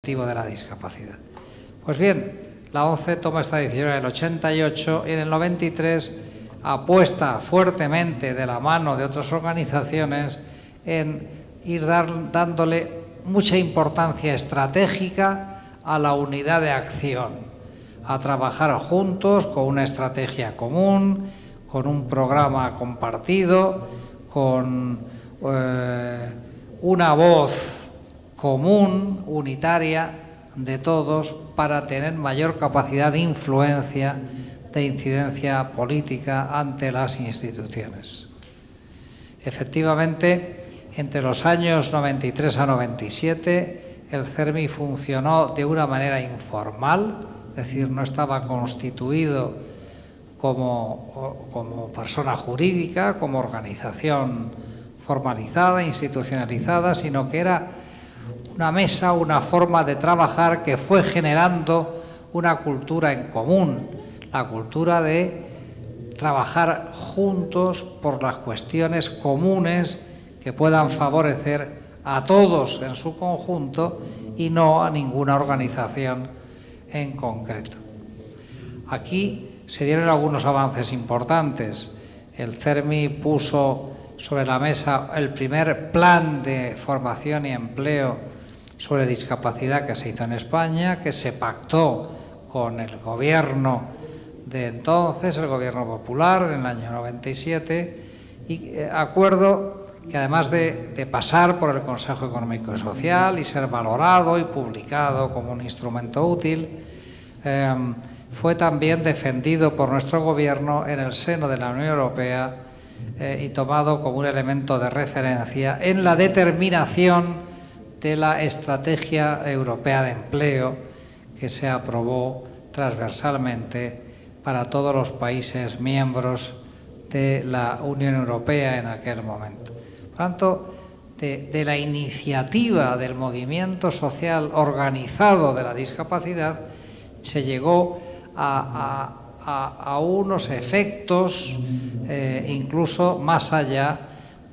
de la discapacidad. Pues bien, la ONCE toma esta decisión en el 88 y en el 93 apuesta fuertemente de la mano de otras organizaciones en ir dándole mucha importancia estratégica a la unidad de acción, a trabajar juntos con una estrategia común, con un programa compartido, con una voz común, unitaria, de todos, para tener mayor capacidad de influencia, de incidencia política ante las instituciones. Efectivamente, entre los años 93 a 97, el CERMI funcionó de una manera informal, es decir, no estaba constituido como persona jurídica, como organización formalizada, institucionalizada, sino que era una mesa, una forma de trabajar que fue generando una cultura en común, la cultura de trabajar juntos por las cuestiones comunes que puedan favorecer a todos en su conjunto y no a ninguna organización en concreto. Aquí se dieron algunos avances importantes. El CERMI puso sobre la mesa el primer plan de formación y empleo sobre discapacidad que se hizo en España, que se pactó con el gobierno de entonces, el gobierno popular, en el año 97, y acuerdo que además de pasar por el Consejo Económico y Social y ser valorado y publicado como un instrumento útil, fue también defendido por nuestro gobierno en el seno de la Unión Europea y tomado como un elemento de referencia en la determinación de la Estrategia Europea de Empleo que se aprobó transversalmente para todos los países miembros de la Unión Europea en aquel momento. Por tanto, de la iniciativa del movimiento social organizado de la discapacidad se llegó a unos efectos incluso más allá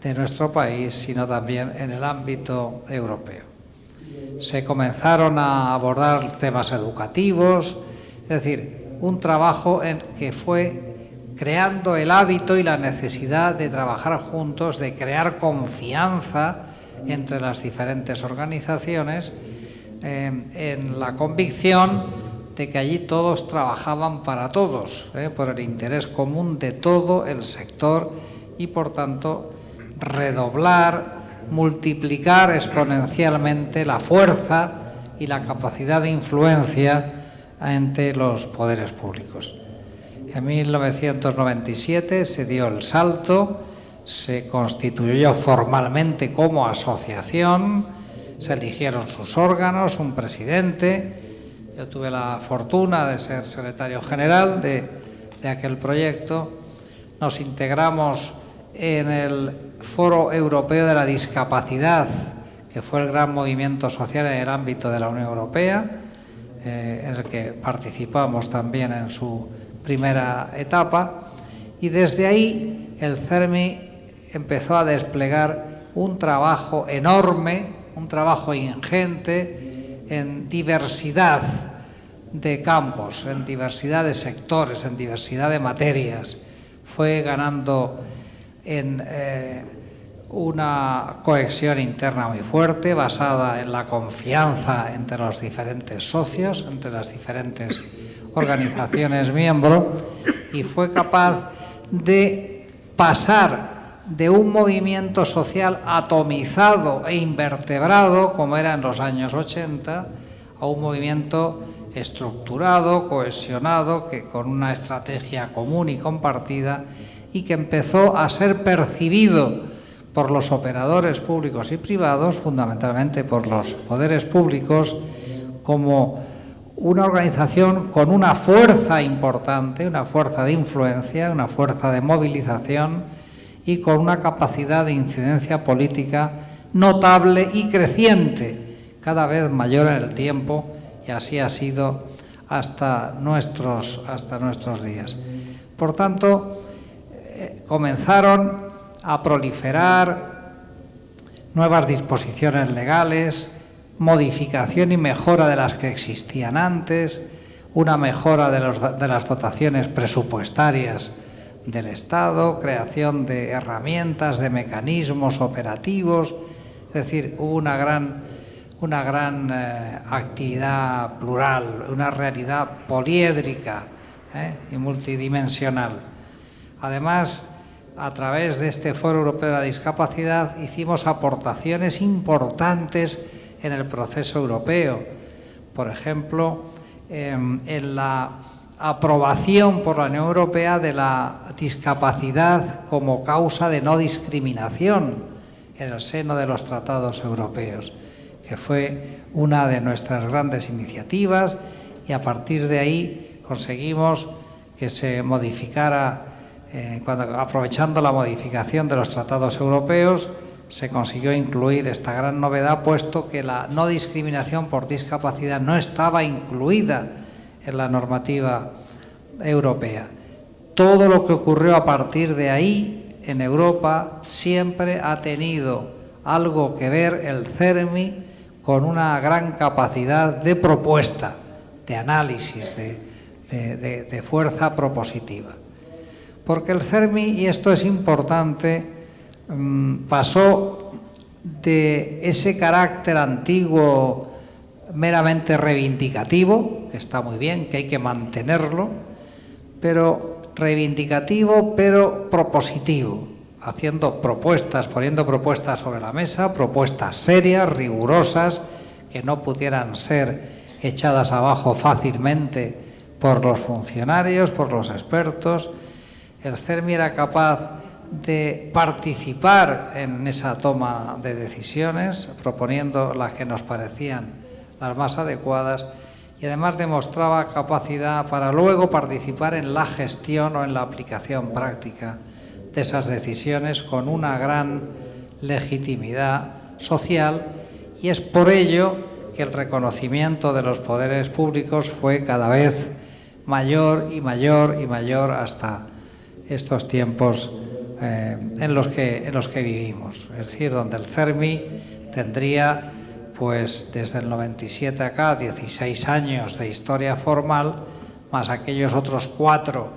de nuestro país, sino también en el ámbito europeo. Se comenzaron a abordar temas educativos, es decir, un trabajo que fue creando el hábito y la necesidad de trabajar juntos, de crear confianza entre las diferentes organizaciones, en la convicción de que allí todos trabajaban para todos, por el interés común de todo el sector y, por tanto, redoblar, multiplicar exponencialmente la fuerza y la capacidad de influencia entre los poderes públicos. En 1997 se dio el salto, se constituyó formalmente como asociación, se eligieron sus órganos, un presidente. Yo tuve la fortuna de ser secretario general de aquel proyecto. Nos integramos en el Foro Europeo de la Discapacidad, que fue el gran movimiento social en el ámbito de la Unión Europea, en el que participamos también en su primera etapa, y desde ahí el CERMI empezó a desplegar un trabajo enorme, un trabajo ingente en diversidad de campos, en diversidad de sectores, en diversidad de materias. Fue ganando en una cohesión interna muy fuerte, basada en la confianza entre los diferentes socios, entre las diferentes organizaciones miembros, y fue capaz de pasar de un movimiento social atomizado e invertebrado, como era en los años 80, a un movimiento estructurado, cohesionado, que con una estrategia común y compartida, y que empezó a ser percibido por los operadores públicos y privados, fundamentalmente por los poderes públicos, como una organización con una fuerza importante, una fuerza de influencia, una fuerza de movilización y con una capacidad de incidencia política notable y creciente, cada vez mayor en el tiempo, y así ha sido hasta nuestros días. Por tanto, comenzaron a proliferar nuevas disposiciones legales, modificación y mejora de las que existían antes, una mejora de las dotaciones presupuestarias del Estado, creación de herramientas, de mecanismos operativos, es decir, hubo una gran actividad plural, una realidad poliédrica y multidimensional. Además, a través de este Foro Europeo de la Discapacidad hicimos aportaciones importantes en el proceso europeo. Por ejemplo, en la aprobación por la Unión Europea de la discapacidad como causa de no discriminación en el seno de los tratados europeos, que fue una de nuestras grandes iniciativas, y a partir de ahí conseguimos que se modificara, aprovechando la modificación de los tratados europeos, se consiguió incluir esta gran novedad, puesto que la no discriminación por discapacidad no estaba incluida en la normativa europea. Todo lo que ocurrió a partir de ahí en Europa siempre ha tenido algo que ver el CERMI con una gran capacidad de propuesta, de análisis, de fuerza propositiva. Porque el CERMI, y esto es importante, pasó de ese carácter antiguo meramente reivindicativo, que está muy bien, que hay que mantenerlo, pero reivindicativo pero propositivo, haciendo propuestas, poniendo propuestas sobre la mesa, propuestas serias, rigurosas, que no pudieran ser echadas abajo fácilmente por los funcionarios, por los expertos. El CERMI era capaz de participar en esa toma de decisiones, proponiendo las que nos parecían las más adecuadas, y además demostraba capacidad para luego participar en la gestión o en la aplicación práctica de esas decisiones con una gran legitimidad social, y es por ello que el reconocimiento de los poderes públicos fue cada vez mayor y mayor y mayor hasta estos tiempos en los que vivimos. Es decir, donde el CERMI tendría, pues desde el 97 acá, 16 años de historia formal, más aquellos otros 4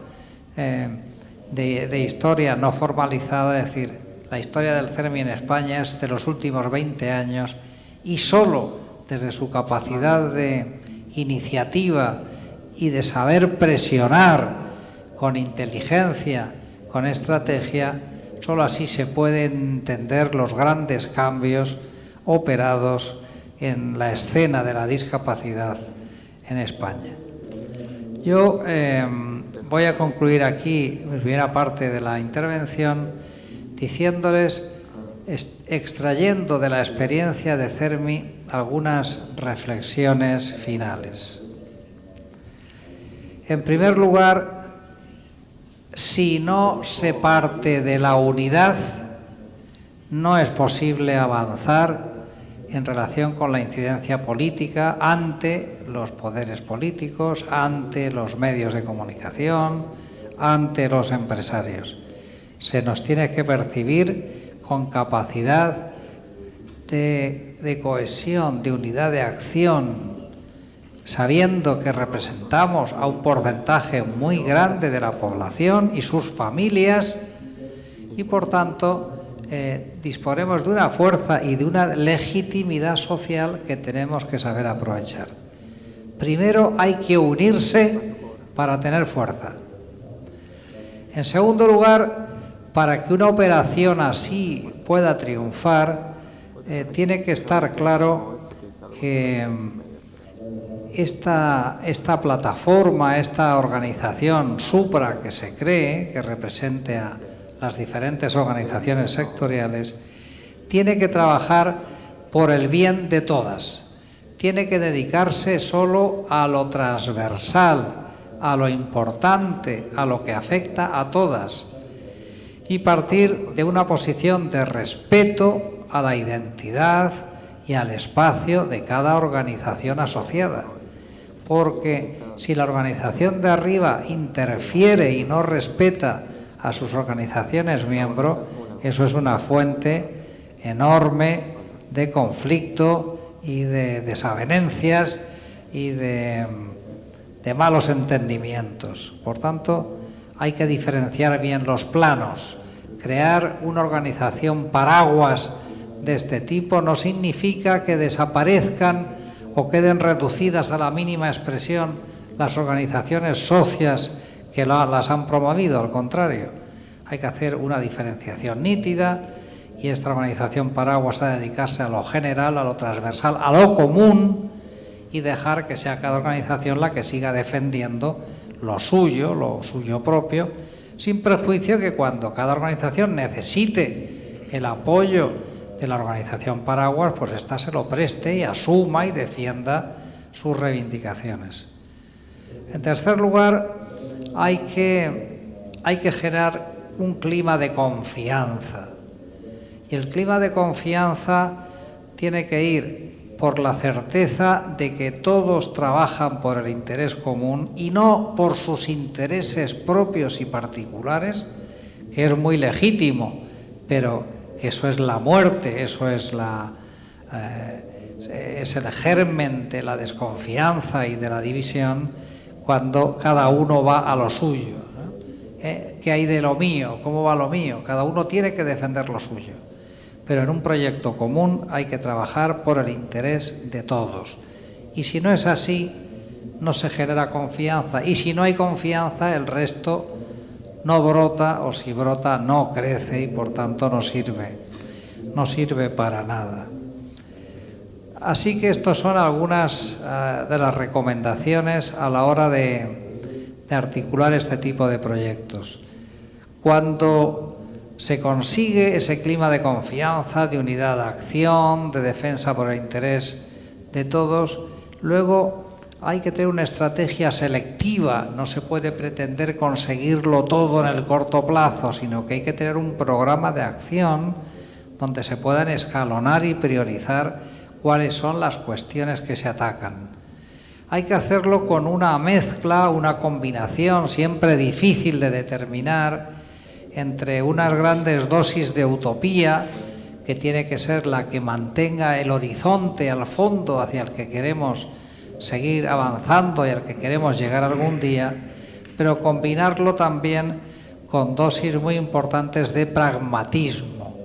de historia no formalizada. Es decir, la historia del CERMI en España es de los últimos 20 años, y solo desde su capacidad de iniciativa y de saber presionar con inteligencia, con estrategia, solo así se pueden entender los grandes cambios operados en la escena de la discapacidad en España. Yo voy a concluir aquí mi primera parte de la intervención diciéndoles, extrayendo de la experiencia de CERMI algunas reflexiones finales. En primer lugar, si no se parte de la unidad, no es posible avanzar en relación con la incidencia política ante los poderes políticos, ante los medios de comunicación, ante los empresarios. Se nos tiene que percibir con capacidad de cohesión, de unidad de acción, sabiendo que representamos a un porcentaje muy grande de la población y sus familias, y por tanto disponemos de una fuerza y de una legitimidad social que tenemos que saber aprovechar. Primero hay que unirse para tener fuerza. En segundo lugar, para que una operación así pueda triunfar, tiene que estar claro que esta plataforma, esta organización supra que se cree, que represente a las diferentes organizaciones sectoriales, tiene que trabajar por el bien de todas. Tiene que dedicarse solo a lo transversal, a lo importante, a lo que afecta a todas, y partir de una posición de respeto a la identidad y al espacio de cada organización asociada. Porque si la organización de arriba interfiere y no respeta a sus organizaciones miembros, eso es una fuente enorme de conflicto y de desavenencias y de malos entendimientos. Por tanto, hay que diferenciar bien los planos. Crear una organización paraguas de este tipo no significa que desaparezcan o queden reducidas a la mínima expresión las organizaciones socias que las han promovido. Al contrario, hay que hacer una diferenciación nítida y esta organización paraguas ha de dedicarse a lo general, a lo transversal, a lo común y dejar que sea cada organización la que siga defendiendo lo suyo propio, sin perjuicio que cuando cada organización necesite el apoyo de la organización paraguas, pues ésta se lo preste y asuma y defienda sus reivindicaciones. En tercer lugar, hay que generar un clima de confianza. Y el clima de confianza tiene que ir por la certeza de que todos trabajan por el interés común y no por sus intereses propios y particulares, que es muy legítimo, pero que eso es la muerte, eso es el germen de la desconfianza y de la división, cuando cada uno va a lo suyo, ¿no? ¿Qué hay de lo mío? ¿Cómo va lo mío? Cada uno tiene que defender lo suyo. Pero en un proyecto común hay que trabajar por el interés de todos. Y si no es así, no se genera confianza. Y si no hay confianza, el resto no brota, o si brota, no crece y por tanto no sirve para nada. Así que estas son algunas de las recomendaciones a la hora de articular este tipo de proyectos. Cuando se consigue ese clima de confianza, de unidad de acción, de defensa por el interés de todos, luego hay que tener una estrategia selectiva. No se puede pretender conseguirlo todo en el corto plazo, sino que hay que tener un programa de acción donde se puedan escalonar y priorizar cuáles son las cuestiones que se atacan. Hay que hacerlo con una mezcla, una combinación siempre difícil de determinar entre unas grandes dosis de utopía, que tiene que ser la que mantenga el horizonte al fondo hacia el que queremos seguir avanzando y al que queremos llegar algún día, pero combinarlo también con dosis muy importantes de pragmatismo,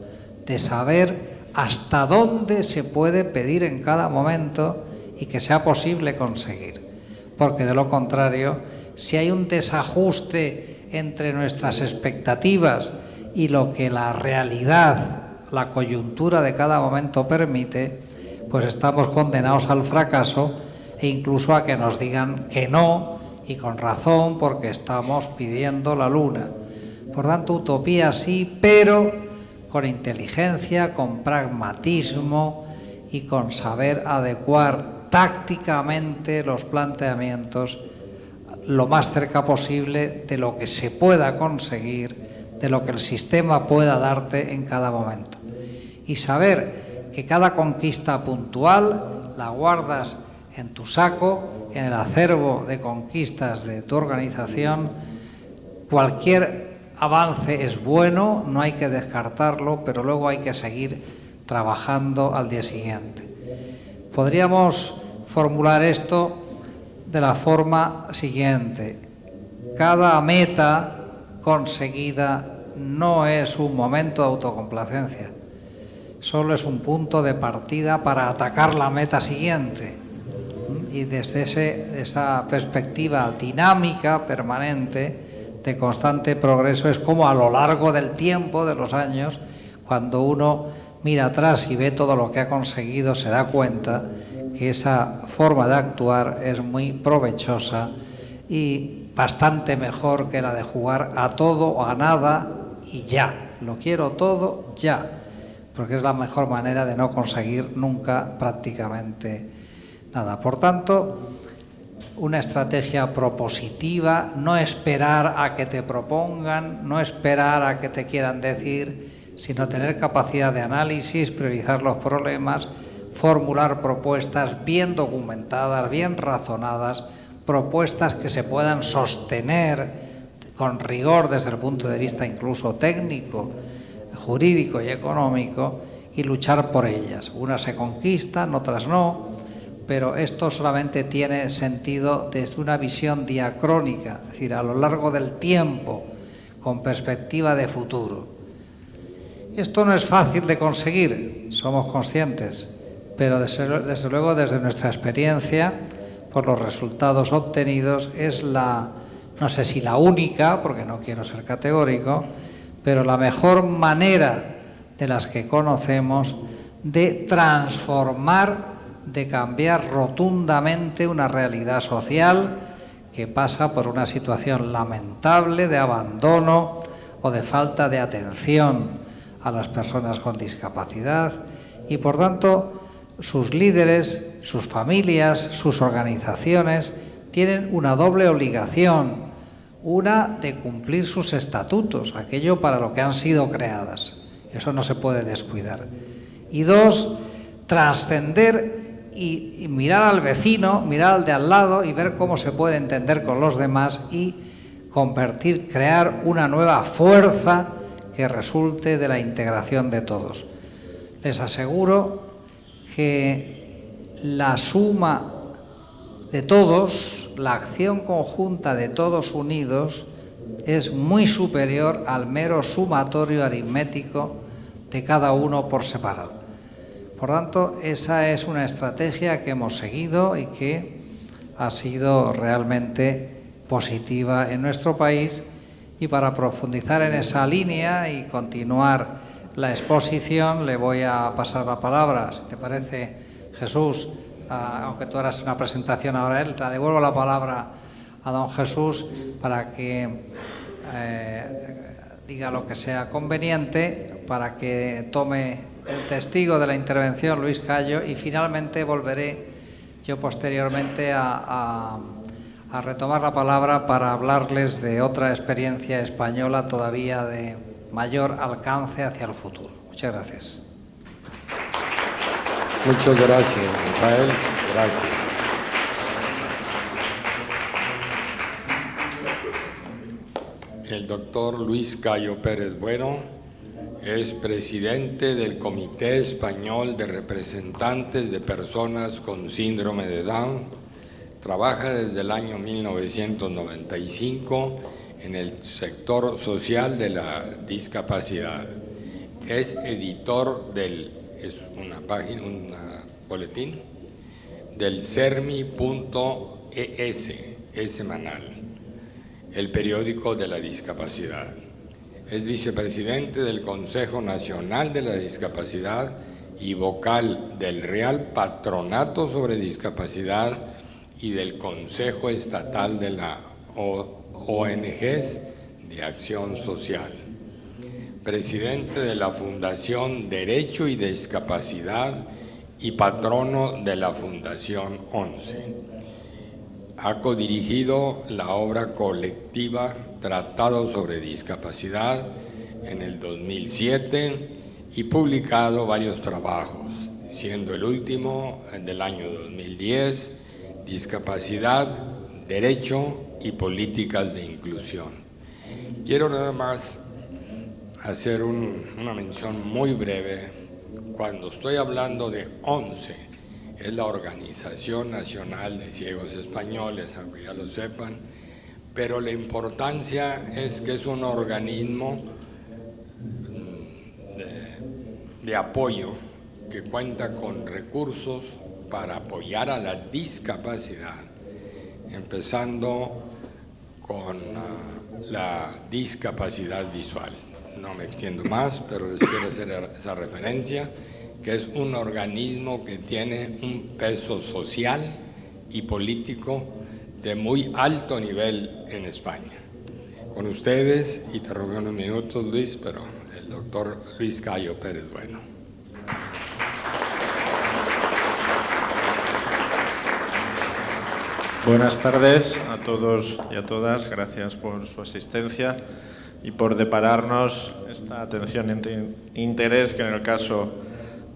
de saber hasta dónde se puede pedir en cada momento y que sea posible conseguir. Porque de lo contrario, si hay un desajuste entre nuestras expectativas y lo que la realidad, la coyuntura de cada momento permite, pues estamos condenados al fracaso e incluso a que nos digan que no, y con razón, porque estamos pidiendo la luna. Por tanto, utopía sí, pero con inteligencia, con pragmatismo y con saber adecuar tácticamente los planteamientos lo más cerca posible de lo que se pueda conseguir, de lo que el sistema pueda darte en cada momento. Y saber que cada conquista puntual la guardas en tu saco, en el acervo de conquistas de tu organización. Cualquier avance es bueno, no hay que descartarlo, pero luego hay que seguir trabajando al día siguiente. Podríamos formular esto de la forma siguiente: cada meta conseguida no es un momento de autocomplacencia, solo es un punto de partida para atacar la meta siguiente. Y desde esa perspectiva dinámica, permanente, de constante progreso, es como a lo largo del tiempo, de los años, cuando uno mira atrás y ve todo lo que ha conseguido, se da cuenta que esa forma de actuar es muy provechosa y bastante mejor que la de jugar a todo o a nada y ya. Lo quiero todo ya, porque es la mejor manera de no conseguir nunca prácticamente nada. Por tanto, una estrategia propositiva, no esperar a que te propongan, no esperar a que te quieran decir, sino tener capacidad de análisis, priorizar los problemas, formular propuestas bien documentadas, bien razonadas, propuestas que se puedan sostener con rigor desde el punto de vista incluso técnico, jurídico y económico, y luchar por ellas. Unas se conquistan, otras no, pero esto solamente tiene sentido desde una visión diacrónica, es decir, a lo largo del tiempo, con perspectiva de futuro. Esto no es fácil de conseguir, somos conscientes, pero desde luego desde nuestra experiencia, por los resultados obtenidos, es no sé si la única, porque no quiero ser categórico, pero la mejor manera de las que conocemos de transformar, de cambiar rotundamente una realidad social que pasa por una situación lamentable de abandono o de falta de atención a las personas con discapacidad y, por tanto, sus líderes, sus familias, sus organizaciones tienen una doble obligación. Una, de cumplir sus estatutos, aquello para lo que han sido creadas. Eso no se puede descuidar. Y dos, trascender y mirar al vecino, mirar al de al lado y ver cómo se puede entender con los demás y crear una nueva fuerza que resulte de la integración de todos. Les aseguro que la suma de todos, la acción conjunta de todos unidos, es muy superior al mero sumatorio aritmético de cada uno por separado. Por tanto, esa es una estrategia que hemos seguido y que ha sido realmente positiva en nuestro país. Y para profundizar en esa línea y continuar la exposición, le voy a pasar la palabra, si te parece, Jesús, aunque tú harás una presentación ahora él, te devuelvo la palabra a don Jesús para que diga lo que sea conveniente, para que tome el testigo de la intervención Luis Cayo, y finalmente volveré yo posteriormente a retomar la palabra para hablarles de otra experiencia española todavía de mayor alcance hacia el futuro. Muchas gracias. Muchas gracias, Rafael. Gracias. El doctor Luis Cayo Pérez Bueno es presidente del Comité Español de Representantes de Personas con Síndrome de Down. Trabaja desde el año 1995 en el sector social de la discapacidad. Es editor es una página, un boletín del CERMI.es, es semanal, el periódico de la discapacidad. Es vicepresidente del Consejo Nacional de la Discapacidad y vocal del Real Patronato sobre Discapacidad y del Consejo Estatal de la ONGs de Acción Social. Presidente de la Fundación Derecho y Discapacidad y patrono de la Fundación 11. Ha codirigido la obra colectiva Tratado sobre Discapacidad en el 2007 y publicado varios trabajos, siendo el último del año 2010, Discapacidad, Derecho y Políticas de Inclusión. Quiero nada más hacer una mención muy breve. Cuando estoy hablando de 11, es la Organización Nacional de Ciegos Españoles, aunque ya lo sepan, pero la importancia es que es un organismo de apoyo que cuenta con recursos para apoyar a la discapacidad, empezando con la discapacidad visual. No me extiendo más, pero les quiero hacer esa referencia, que es un organismo que tiene un peso social y político de muy alto nivel en España. Con ustedes, y te robo unos minutos, Luis, pero el doctor Luis Cayo Pérez Bueno. Buenas tardes a todos y a todas. Gracias por su asistencia y por depararnos esta atención e interés que en el caso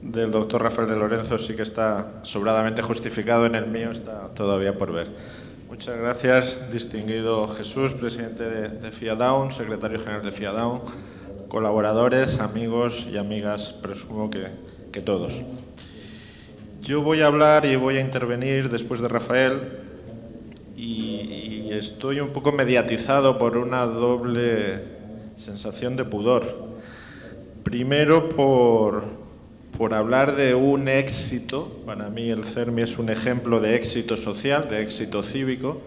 del doctor Rafael de Lorenzo sí que está sobradamente justificado, en el mío está todavía por ver. Muchas gracias, distinguido Jesús, presidente de FIA Down, secretario general de FIA Down, colaboradores, amigos y amigas, presumo que todos. Yo voy a hablar y voy a intervenir después de Rafael y estoy un poco mediatizado por una doble sensación de pudor. Primero por hablar de un éxito. Para mí el CERMI es un ejemplo de éxito social, de éxito cívico,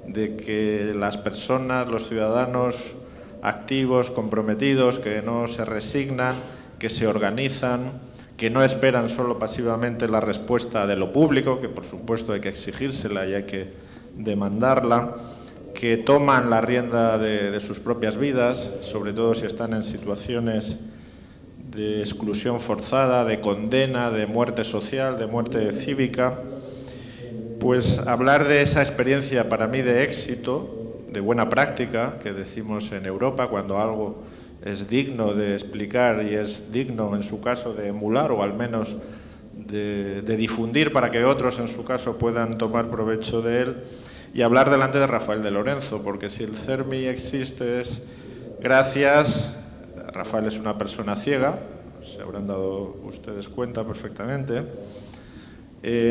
de que las personas, los ciudadanos activos, comprometidos, que no se resignan, que se organizan, que no esperan solo pasivamente la respuesta de lo público, que por supuesto hay que exigírsela y hay que demandarla, que toman la rienda de sus propias vidas, sobre todo si están en situaciones de exclusión forzada, de condena, de muerte social, de muerte cívica. Pues hablar de esa experiencia para mí de éxito, de buena práctica, que decimos en Europa cuando algo es digno de explicar y es digno en su caso de emular o al menos de difundir para que otros en su caso puedan tomar provecho de él, y hablar delante de Rafael de Lorenzo, porque si el CERMI existe es gracias. Rafael es una persona ciega, se habrán dado ustedes cuenta perfectamente.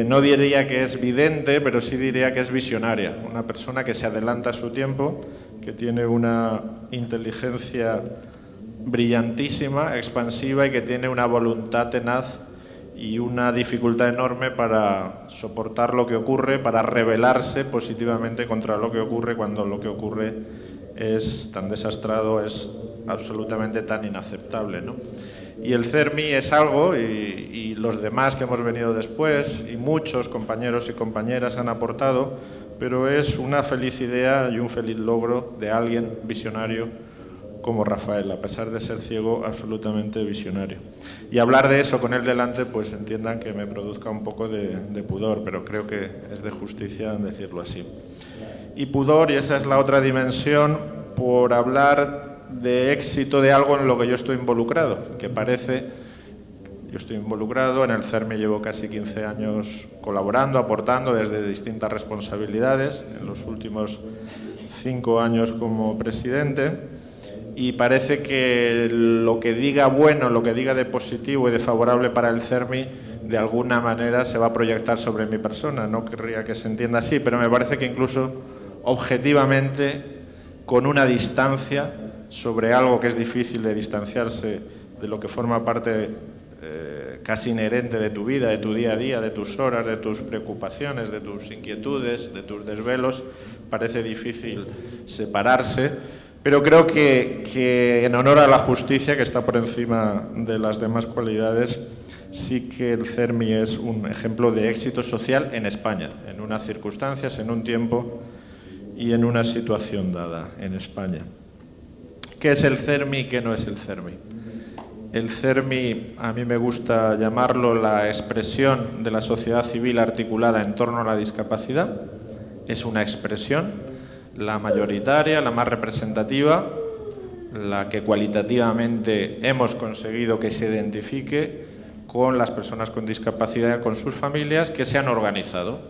No diría que es vidente, pero sí diría que es visionaria. Una persona que se adelanta a su tiempo, que tiene una inteligencia brillantísima, expansiva y que tiene una voluntad tenaz y una dificultad enorme para soportar lo que ocurre, para rebelarse positivamente contra lo que ocurre cuando lo que ocurre es tan desastrado, es absolutamente tan inaceptable, ¿no? Y el CERMI es algo, y los demás que hemos venido después, y muchos compañeros y compañeras han aportado, pero es una feliz idea y un feliz logro de alguien visionario como Rafael, a pesar de ser ciego, absolutamente visionario. Y hablar de eso con él delante, pues entiendan que me produzca un poco de pudor, pero creo que es de justicia decirlo así. Y pudor, y esa es la otra dimensión, por hablar de éxito de algo en lo que yo estoy involucrado, que parece, yo estoy involucrado, en el CERMI llevo casi 15 años colaborando, aportando desde distintas responsabilidades, en los últimos 5 años como presidente, y parece que lo que diga bueno, lo que diga de positivo y de favorable para el CERMI, de alguna manera se va a proyectar sobre mi persona. No querría que se entienda así, pero me parece que incluso objetivamente, con una distancia sobre algo que es difícil de distanciarse de lo que forma parte casi inherente de tu vida, de tu día a día, de tus horas, de tus preocupaciones, de tus inquietudes, de tus desvelos, parece difícil separarse. Pero creo que en honor a la justicia, que está por encima de las demás cualidades, sí que el CERMI es un ejemplo de éxito social en España, en unas circunstancias, en un tiempo y en una situación dada en España. ¿Qué es el CERMI y qué no es el CERMI? El CERMI, a mí me gusta llamarlo la expresión de la sociedad civil articulada en torno a la discapacidad. Es una expresión, la mayoritaria, la más representativa, la que cualitativamente hemos conseguido que se identifique con las personas con discapacidad, con sus familias, que se han organizado,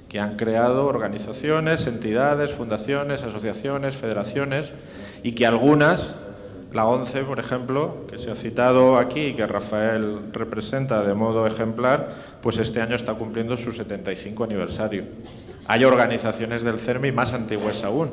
que han creado organizaciones, entidades, fundaciones, asociaciones, federaciones, y que algunas, la ONCE, por ejemplo, que se ha citado aquí y que Rafael representa de modo ejemplar, pues este año está cumpliendo su 75 aniversario. Hay organizaciones del CERMI más antiguas aún,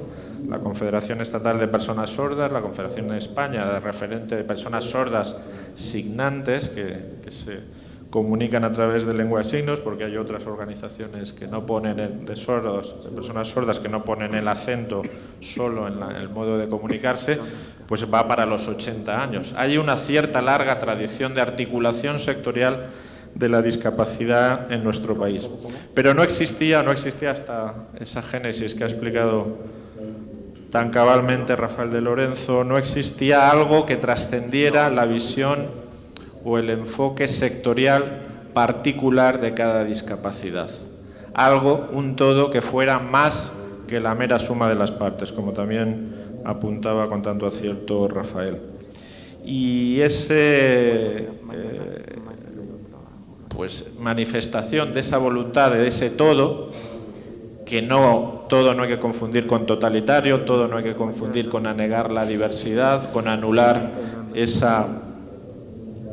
la Confederación Estatal de Personas Sordas, la Confederación de España, la referente de personas sordas signantes, que se comunican a través de lengua de signos, porque hay otras organizaciones que no ponen de sordos, de personas sordas, que no ponen el acento solo en el modo de comunicarse, pues va para los 80 años. Hay una cierta larga tradición de articulación sectorial de la discapacidad en nuestro país. Pero no existía hasta esa génesis que ha explicado tan cabalmente Rafael de Lorenzo, no existía algo que trascendiera la visión o el enfoque sectorial particular de cada discapacidad. Algo, un todo que fuera más que la mera suma de las partes, como también apuntaba con tanto acierto Rafael. Y ese pues manifestación de esa voluntad, de ese todo, que todo no hay que confundir con totalitario, todo no hay que confundir con anegar la diversidad, con anular ese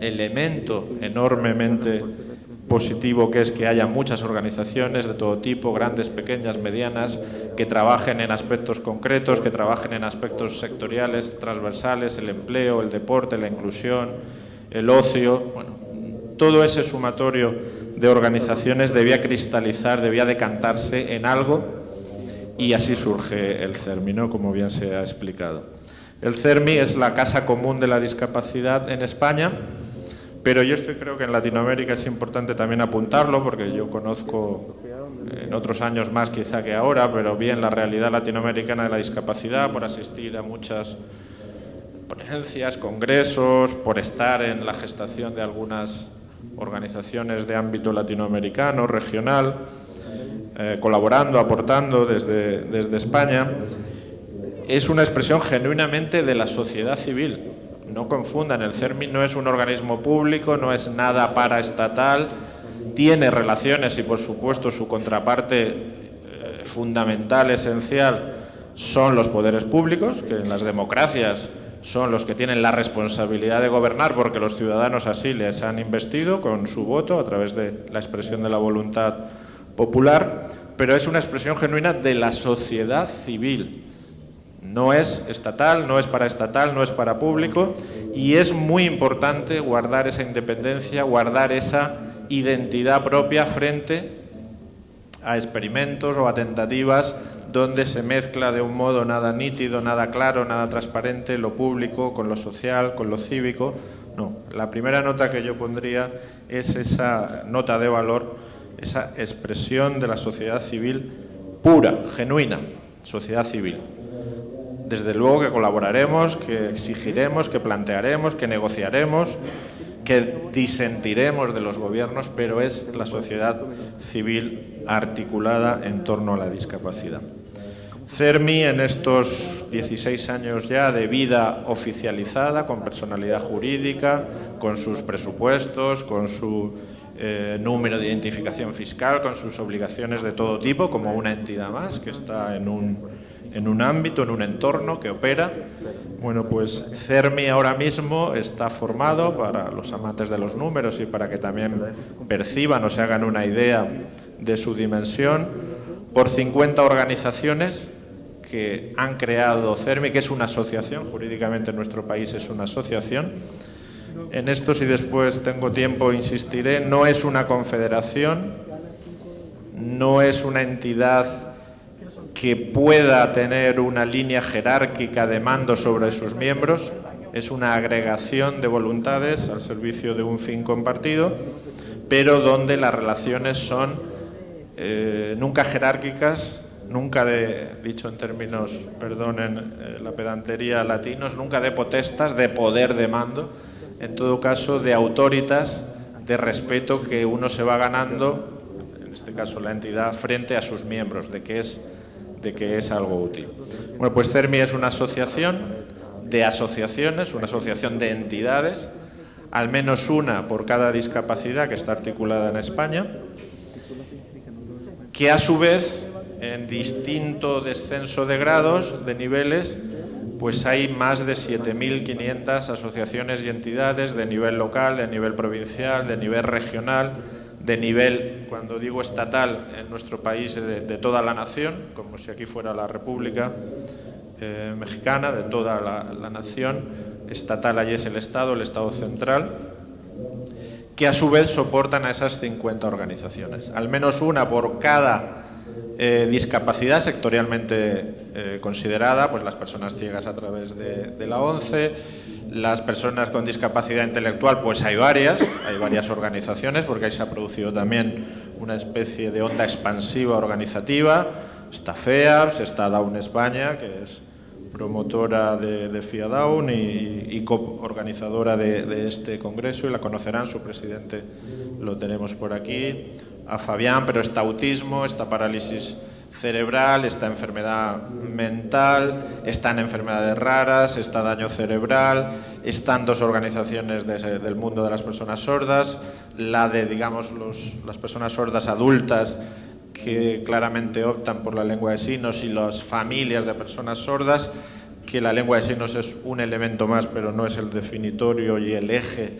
elemento enormemente positivo que es que haya muchas organizaciones de todo tipo, grandes, pequeñas, medianas, que trabajen en aspectos concretos, que trabajen en aspectos sectoriales, transversales, el empleo, el deporte, la inclusión, el ocio. Bueno, todo ese sumatorio de organizaciones debía cristalizar, debía decantarse en algo, y así surge el CERMI, ¿no?, como bien se ha explicado. El CERMI es la Casa Común de la Discapacidad en España, pero yo creo que en Latinoamérica es importante también apuntarlo, porque yo conozco en otros años más quizá que ahora, pero bien la realidad latinoamericana de la discapacidad, por asistir a muchas ponencias, congresos, por estar en la gestación de algunas organizaciones de ámbito latinoamericano, regional, colaborando, aportando desde España. Es una expresión genuinamente de la sociedad civil. No confundan, el CERMI no es un organismo público, no es nada paraestatal, tiene relaciones y, por supuesto, su contraparte fundamental, esencial, son los poderes públicos, que en las democracias son los que tienen la responsabilidad de gobernar porque los ciudadanos así les han investido con su voto a través de la expresión de la voluntad popular, pero es una expresión genuina de la sociedad civil. No es estatal, no es paraestatal, no es para público, y es muy importante guardar esa independencia, guardar esa identidad propia frente a experimentos o a tentativas donde se mezcla de un modo nada nítido, nada claro, nada transparente lo público con lo social, con lo cívico. No, la primera nota que yo pondría es esa nota de valor, esa expresión de la sociedad civil pura, genuina, sociedad civil. Desde luego que colaboraremos, que exigiremos, que plantearemos, que negociaremos, que disentiremos de los gobiernos, pero es la sociedad civil articulada en torno a la discapacidad. CERMI, en estos 16 años ya de vida oficializada, con personalidad jurídica, con sus presupuestos, con su número de identificación fiscal, con sus obligaciones de todo tipo, como una entidad más que está en un ámbito, en un entorno que opera. Bueno, pues CERMI ahora mismo está formado, para los amantes de los números y para que también perciban o se hagan una idea de su dimensión, por 50 organizaciones que han creado CERMI, que es una asociación, jurídicamente en nuestro país es una asociación. En esto, si después tengo tiempo, insistiré, no es una confederación, no es una entidad que pueda tener una línea jerárquica de mando sobre sus miembros, es una agregación de voluntades al servicio de un fin compartido, pero donde las relaciones son nunca jerárquicas, nunca dicho en términos, perdonen la pedantería, latinos, nunca de potestas, de poder de mando, en todo caso de autoritas, de respeto que uno se va ganando, en este caso la entidad, frente a sus miembros, de que es algo útil. Bueno, pues CERMI es una asociación de asociaciones, una asociación de entidades, al menos una por cada discapacidad que está articulada en España, que a su vez, en distinto descenso de grados, de niveles, pues hay más de 7.500 asociaciones y entidades de nivel local, de nivel provincial, de nivel regional, de nivel, cuando digo estatal, en nuestro país de toda la nación, como si aquí fuera la República Mexicana, de toda la nación, estatal allí es el Estado central, que a su vez soportan a esas 50 organizaciones, al menos una por cada discapacidad sectorialmente considerada, pues las personas ciegas a través de la ONCE, las personas con discapacidad intelectual, pues hay varias organizaciones, porque ahí se ha producido también una especie de onda expansiva organizativa. Está FEAPS, está Down España, que es promotora de FIA Down y coorganizadora de este congreso, y la conocerán, su presidente lo tenemos por aquí, a Fabián, pero está autismo, está parálisis cerebral, está enfermedad mental, están enfermedades raras, está daño cerebral, están dos organizaciones del mundo de las personas sordas, la de, digamos, las personas sordas adultas que claramente optan por la lengua de signos y las familias de personas sordas, que la lengua de signos es un elemento más, pero no es el definitorio y el eje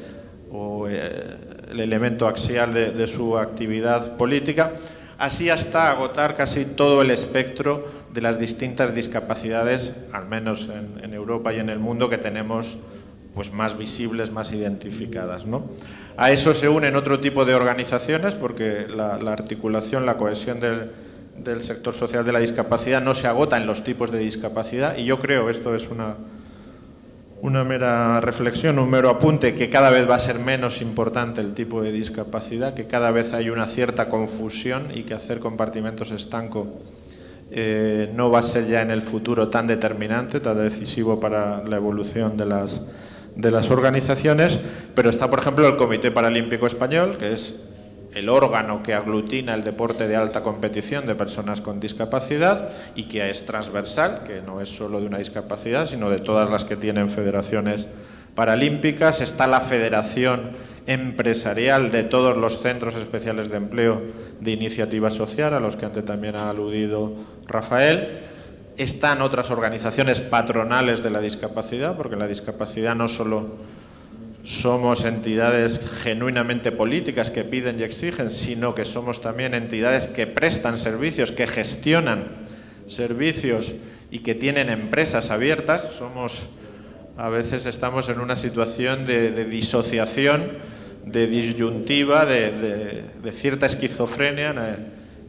o el elemento axial de su actividad política, así hasta agotar casi todo el espectro de las distintas discapacidades, al menos en Europa y en el mundo, que tenemos pues más visibles, más identificadas, ¿no? A eso se unen otro tipo de organizaciones, porque la articulación, la cohesión del sector social de la discapacidad no se agota en los tipos de discapacidad, y yo creo, esto es una mera reflexión, un mero apunte, que cada vez va a ser menos importante el tipo de discapacidad, que cada vez hay una cierta confusión y que hacer compartimentos estanco no va a ser ya en el futuro tan determinante, tan decisivo para la evolución de las organizaciones, pero está, por ejemplo, el Comité Paralímpico Español, que es el órgano que aglutina el deporte de alta competición de personas con discapacidad y que es transversal, que no es solo de una discapacidad, sino de todas las que tienen federaciones paralímpicas. Está la Federación Empresarial de todos los centros especiales de empleo de iniciativa social, a los que antes también ha aludido Rafael. Están otras organizaciones patronales de la discapacidad, porque la discapacidad no solo somos entidades genuinamente políticas que piden y exigen, sino que somos también entidades que prestan servicios, que gestionan servicios y que tienen empresas abiertas. A veces estamos en una situación de disociación, de disyuntiva, de cierta esquizofrenia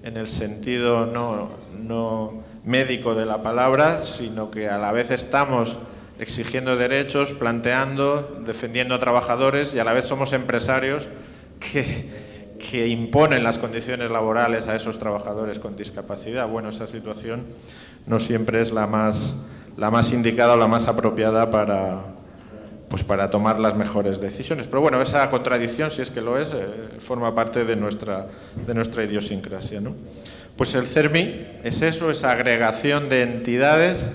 en el sentido no médico de la palabra, sino que a la vez estamos exigiendo derechos, planteando, defendiendo a trabajadores, y a la vez somos empresarios que imponen las condiciones laborales a esos trabajadores con discapacidad. Bueno, esa situación no siempre es la más indicada o la más apropiada para tomar las mejores decisiones. Pero bueno, esa contradicción, si es que lo es, forma parte de nuestra idiosincrasia, ¿no? Pues el CERMI es eso, esa agregación de entidades,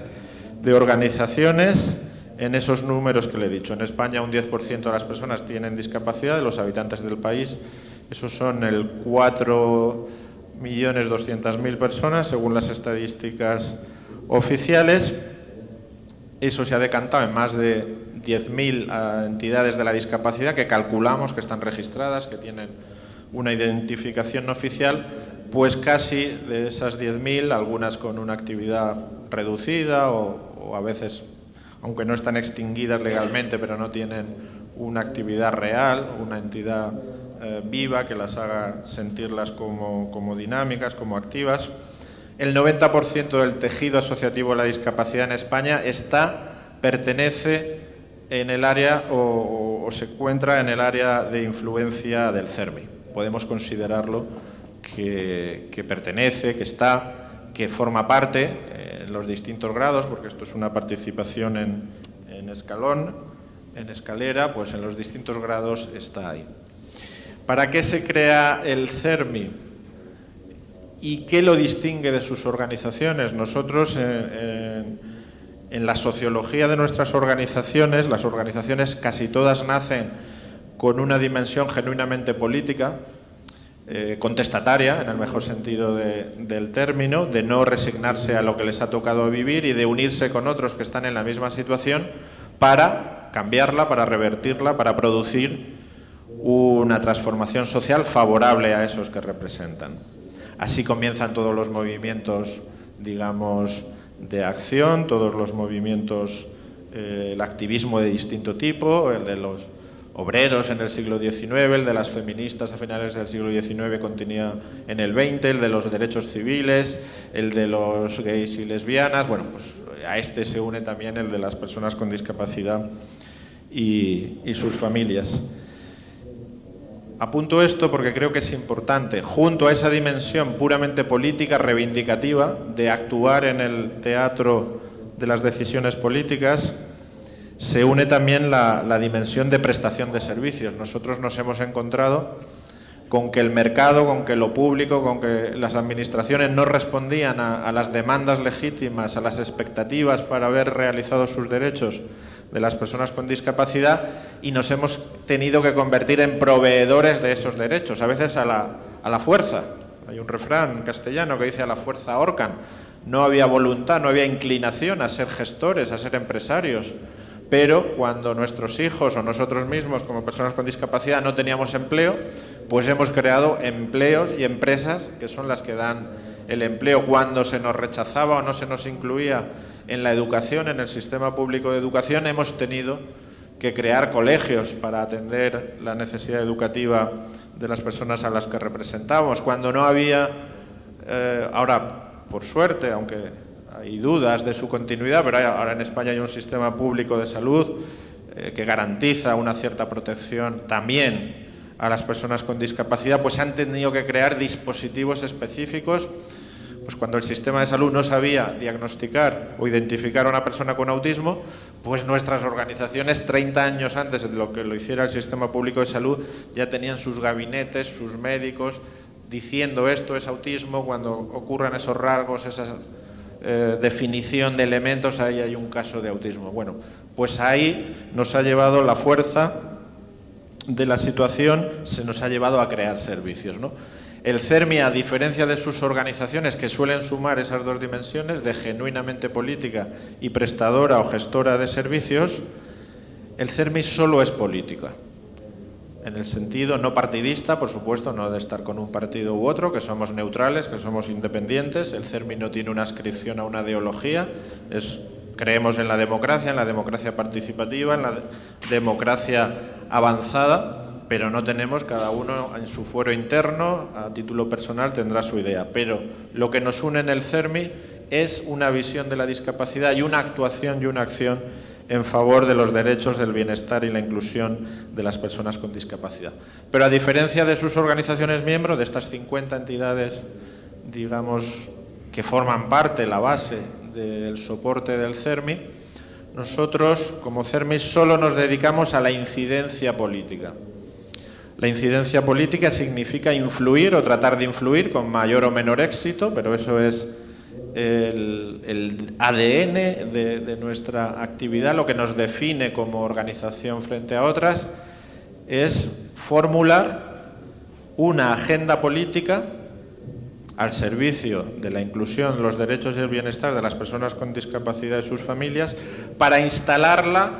de organizaciones, en esos números que le he dicho. En España un 10% de las personas tienen discapacidad, de los habitantes del país. Esos son el 4.200.000 personas, según las estadísticas oficiales. Eso se ha decantado en más de 10.000 entidades de la discapacidad que calculamos que están registradas, que tienen una identificación oficial. Pues casi de esas 10.000, algunas con una actividad reducida o a veces, aunque no están extinguidas legalmente, pero no tienen una actividad real, una entidad viva que las haga sentirlas como dinámicas, como activas. El 90% del tejido asociativo de la discapacidad en España pertenece en el área o se encuentra en el área de influencia del CERMI. Podemos considerarlo que pertenece, que forma parte en los distintos grados, porque esto es una participación en escalón, en escalera, pues en los distintos grados está ahí. ¿Para qué se crea el CERMI? ¿Y qué lo distingue de sus organizaciones? Nosotros, en la sociología de nuestras organizaciones, las organizaciones casi todas nacen con una dimensión genuinamente política, contestataria, en el mejor sentido del término, de no resignarse a lo que les ha tocado vivir y de unirse con otros que están en la misma situación para cambiarla, para revertirla, para producir una transformación social favorable a esos que representan. Así comienzan todos los movimientos, digamos, de acción, todos los movimientos, el activismo de distinto tipo, el de los obreros en el siglo XIX, el de las feministas a finales del siglo XIX continúa en el XX, el de los derechos civiles, el de los gays y lesbianas. Bueno, pues a este se une también el de las personas con discapacidad y sus familias. Apunto esto porque creo que es importante, junto a esa dimensión puramente política, reivindicativa, de actuar en el teatro de las decisiones políticas, se une también la dimensión de prestación de servicios. Nosotros nos hemos encontrado con que el mercado, con que lo público, con que las administraciones no respondían a las demandas legítimas, a las expectativas para haber realizado sus derechos de las personas con discapacidad, y nos hemos tenido que convertir en proveedores de esos derechos, a veces a la fuerza. Hay un refrán castellano que dice: a la fuerza ahorcan. no había voluntad, no había inclinación a ser gestores, a ser empresarios. Pero cuando nuestros hijos o nosotros mismos como personas con discapacidad no teníamos empleo, pues hemos creado empleos y empresas que son las que dan el empleo. Cuando se nos rechazaba o no se nos incluía en la educación, en el sistema público de educación, hemos tenido que crear colegios para atender la necesidad educativa de las personas a las que representamos. Cuando no había, ahora por suerte, aunque hay dudas de su continuidad, pero ahora en España hay un sistema público de salud que garantiza una cierta protección también a las personas con discapacidad, pues han tenido que crear dispositivos específicos. Pues cuando el sistema de salud no sabía diagnosticar o identificar a una persona con autismo, pues nuestras organizaciones 30 años antes de lo que lo hiciera el sistema público de salud ya tenían sus gabinetes, sus médicos diciendo esto es autismo, cuando ocurran esos rasgos, esas definición de elementos, ahí hay un caso de autismo. Bueno, pues ahí nos ha llevado la fuerza de la situación, se nos ha llevado a crear servicios, ¿no? El CERMI, a diferencia de sus organizaciones que suelen sumar esas dos dimensiones de genuinamente política y prestadora o gestora de servicios, el CERMI solo es política. En el sentido no partidista, por supuesto, no de estar con un partido u otro, que somos neutrales, que somos independientes. El CERMI no tiene una adscripción a una ideología, creemos en la democracia participativa, en la democracia avanzada, pero no tenemos, cada uno en su fuero interno, a título personal, tendrá su idea. Pero lo que nos une en el CERMI es una visión de la discapacidad y una actuación y una acción en favor de los derechos, del bienestar y la inclusión de las personas con discapacidad. Pero a diferencia de sus organizaciones miembros, de estas 50 entidades, digamos, que forman parte, la base del soporte del CERMI, nosotros, como CERMI, solo nos dedicamos a la incidencia política. La incidencia política significa influir o tratar de influir con mayor o menor éxito, pero eso es el ADN de nuestra actividad. Lo que nos define como organización frente a otras es formular una agenda política al servicio de la inclusión, los derechos y el bienestar de las personas con discapacidad y sus familias, para instalarla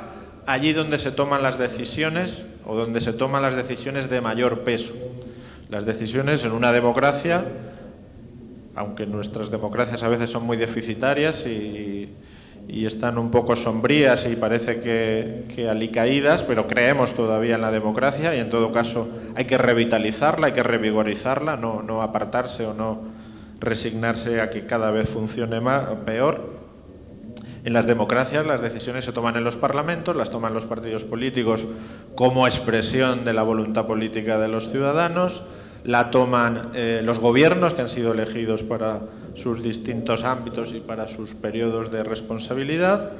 allí donde se toman las decisiones o donde se toman las decisiones de mayor peso. Las decisiones en una democracia, aunque nuestras democracias a veces son muy deficitarias y están un poco sombrías y parece que alicaídas, pero creemos todavía en la democracia y en todo caso hay que revitalizarla, hay que revigorizarla, no apartarse o no resignarse a que cada vez funcione peor. En las democracias las decisiones se toman en los parlamentos, las toman los partidos políticos como expresión de la voluntad política de los ciudadanos, la toman los gobiernos que han sido elegidos para sus distintos ámbitos y para sus periodos de responsabilidad.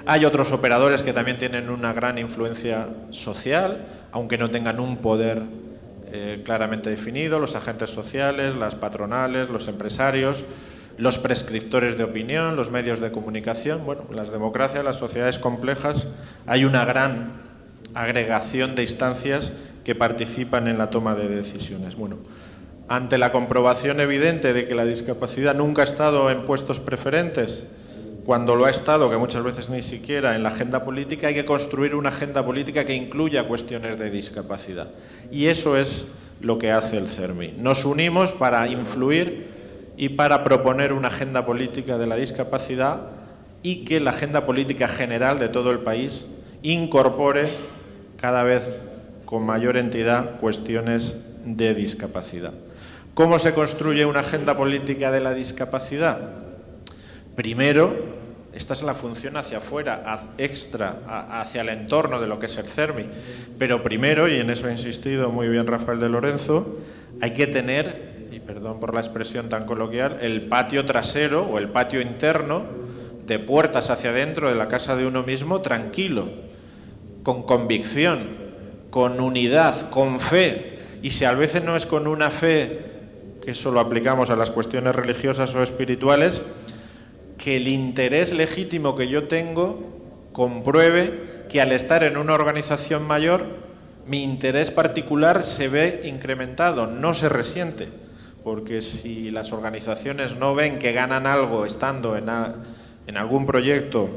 Hay otros operadores que también tienen una gran influencia social, aunque no tengan un poder claramente definido, los agentes sociales, las patronales, los empresarios, los prescriptores de opinión, los medios de comunicación. Bueno, en las democracias, las sociedades complejas, hay una gran agregación de instancias que participan en la toma de decisiones. Bueno, ante la comprobación evidente de que la discapacidad nunca ha estado en puestos preferentes, cuando lo ha estado, que muchas veces ni siquiera en la agenda política, hay que construir una agenda política que incluya cuestiones de discapacidad. Y eso es lo que hace el CERMI. Nos unimos para influir y para proponer una agenda política de la discapacidad y que la agenda política general de todo el país incorpore cada vez con mayor entidad cuestiones de discapacidad. ¿Cómo se construye una agenda política de la discapacidad? Primero, esta es la función hacia afuera, extra, hacia el entorno de lo que es el CERMI. Pero primero, y en eso ha insistido muy bien Rafael de Lorenzo, hay que tener, y perdón por la expresión tan coloquial, el patio trasero o el patio interno de puertas hacia adentro de la casa de uno mismo tranquilo, con convicción, con unidad, con fe. Y si a veces no es con una fe, que eso lo aplicamos a las cuestiones religiosas o espirituales, que el interés legítimo que yo tengo compruebe que al estar en una organización mayor, mi interés particular se ve incrementado, no se resiente. porque si las organizaciones no ven que ganan algo estando en algún proyecto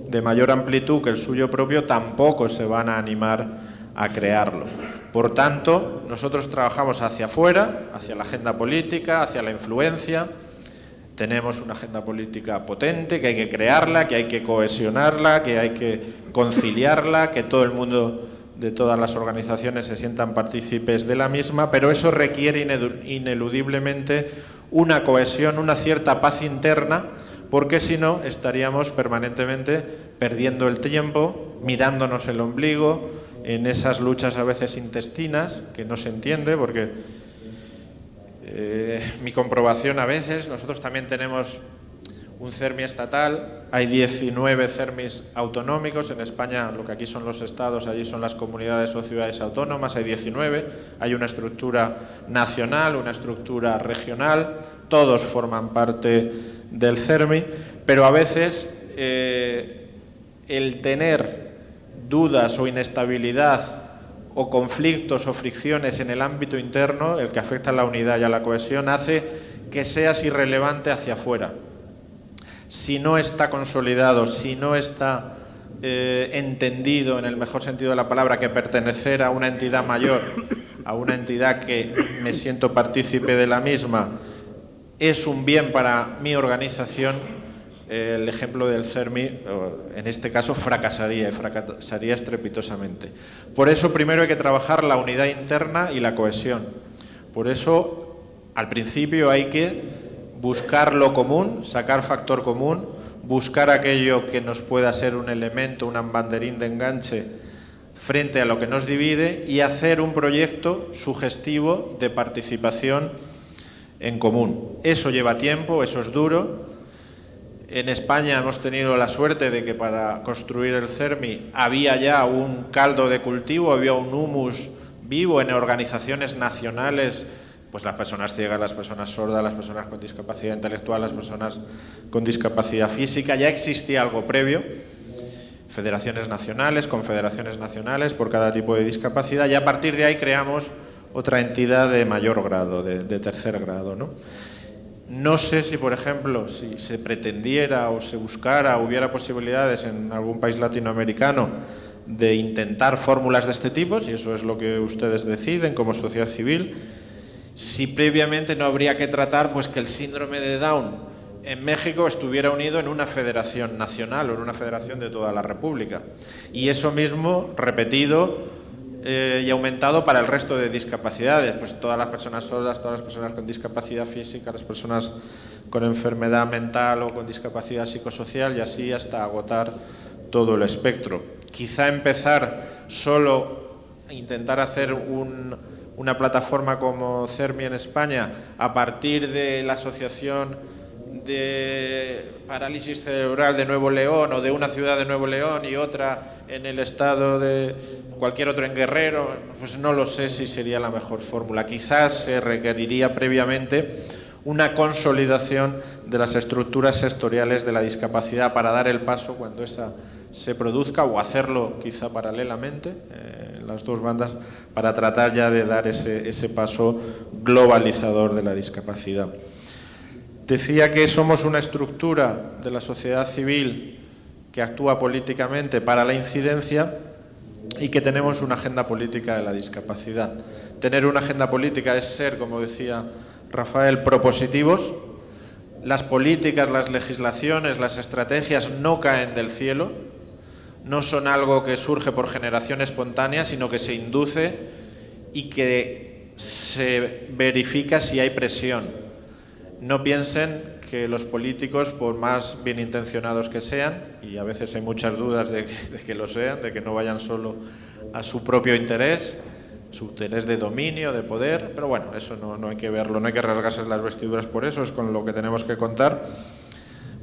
de mayor amplitud que el suyo propio, tampoco se van a animar a crearlo. Por tanto, nosotros trabajamos hacia afuera, hacia la agenda política, hacia la influencia. Tenemos una agenda política potente, que hay que crearla, que hay que cohesionarla, que hay que conciliarla, que todo el mundo de todas las organizaciones se sientan partícipes de la misma, pero eso requiere ineludiblemente una cohesión, una cierta paz interna, porque si no estaríamos permanentemente perdiendo el tiempo, mirándonos el ombligo, en esas luchas a veces intestinas, que no se entiende, porque mi comprobación a veces, nosotros también tenemos un CERMI estatal, hay 19 CERMIs autonómicos, en España lo que aquí son los estados, allí son las comunidades o ciudades autónomas, hay 19, hay una estructura nacional, una estructura regional, todos forman parte del CERMI, pero a veces el tener dudas o inestabilidad o conflictos o fricciones en el ámbito interno, el que afecta a la unidad y a la cohesión, hace que seas irrelevante hacia afuera. Si no está consolidado, si no está entendido en el mejor sentido de la palabra que pertenecer a una entidad mayor, a una entidad que me siento partícipe de la misma, es un bien para mi organización, el ejemplo del CERMI, en este caso, fracasaría estrepitosamente. Por eso primero hay que trabajar la unidad interna y la cohesión. Por eso, al principio hay que buscar lo común, sacar factor común, buscar aquello que nos pueda ser un elemento, un banderín de enganche frente a lo que nos divide y hacer un proyecto sugestivo de participación en común. Eso lleva tiempo, eso es duro. En España hemos tenido la suerte de que para construir el CERMI había ya un caldo de cultivo, había un humus vivo en organizaciones nacionales, pues las personas ciegas, las personas sordas, las personas con discapacidad intelectual, las personas con discapacidad física, ya existía algo previo, federaciones nacionales, confederaciones nacionales por cada tipo de discapacidad, y a partir de ahí creamos otra entidad de mayor grado, de tercer grado, ¿no? No sé si, por ejemplo, si se pretendiera o se buscara, hubiera posibilidades en algún país latinoamericano de intentar fórmulas de este tipo, si eso es lo que ustedes deciden como sociedad civil, si previamente no habría que tratar pues que el síndrome de Down en México estuviera unido en una federación nacional o en una federación de toda la República. Y eso mismo repetido y aumentado para el resto de discapacidades, pues todas las personas sordas, todas las personas con discapacidad física, las personas con enfermedad mental o con discapacidad psicosocial y así hasta agotar todo el espectro. Quizá empezar solo a intentar hacer una plataforma como CERMI en España a partir de la Asociación de Parálisis Cerebral de Nuevo León o de una ciudad de Nuevo León y otra en el estado de cualquier otro en Guerrero, pues no lo sé si sería la mejor fórmula. Quizás se requeriría previamente una consolidación de las estructuras sectoriales de la discapacidad para dar el paso cuando esa se produzca o hacerlo quizá paralelamente en las dos bandas para tratar ya de dar ese paso globalizador de la discapacidad. Decía que somos una estructura de la sociedad civil que actúa políticamente para la incidencia y que tenemos una agenda política de la discapacidad. Tener una agenda política es ser, como decía Rafael, propositivos. Las políticas, las legislaciones, las estrategias no caen del cielo, no son algo que surge por generación espontánea, sino que se induce y que se verifica si hay presión. No piensen que los políticos, por más bien intencionados que sean, y a veces hay muchas dudas de que lo sean, de que no vayan solo a su propio interés, su interés de dominio, de poder, pero bueno, eso no hay que verlo, no hay que rasgarse las vestiduras por eso, es con lo que tenemos que contar.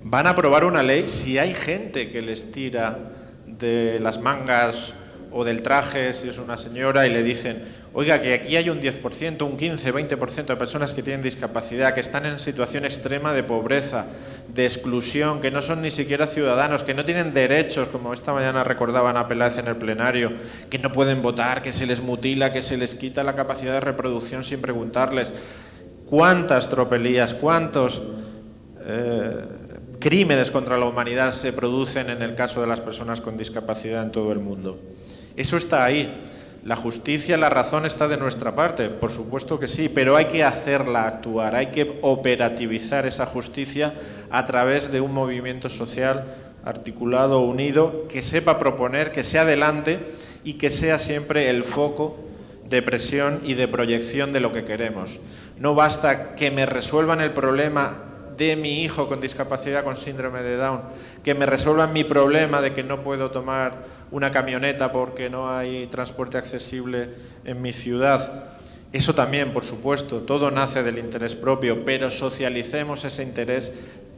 Van a aprobar una ley si hay gente que les tira de las mangas o del traje, si es una señora, y le dicen, oiga, que aquí hay un 10%, un 15, 20% de personas que tienen discapacidad, que están en situación extrema de pobreza, de exclusión, que no son ni siquiera ciudadanos, que no tienen derechos, como esta mañana recordaban a Peláez en el plenario, que no pueden votar, que se les mutila, que se les quita la capacidad de reproducción sin preguntarles. cuántas tropelías, cuántos crímenes contra la humanidad se producen en el caso de las personas con discapacidad en todo el mundo. Eso está ahí. La justicia, la razón está de nuestra parte, por supuesto que sí, pero hay que hacerla actuar, hay que operativizar esa justicia a través de un movimiento social articulado, unido, que sepa proponer, que sea adelante y que sea siempre el foco de presión y de proyección de lo que queremos. No basta que me resuelvan el problema de mi hijo con discapacidad con síndrome de Down, que me resuelvan mi problema de que no puedo tomar una camioneta porque no hay transporte accesible en mi ciudad. Eso también, por supuesto, todo nace del interés propio, pero socialicemos ese interés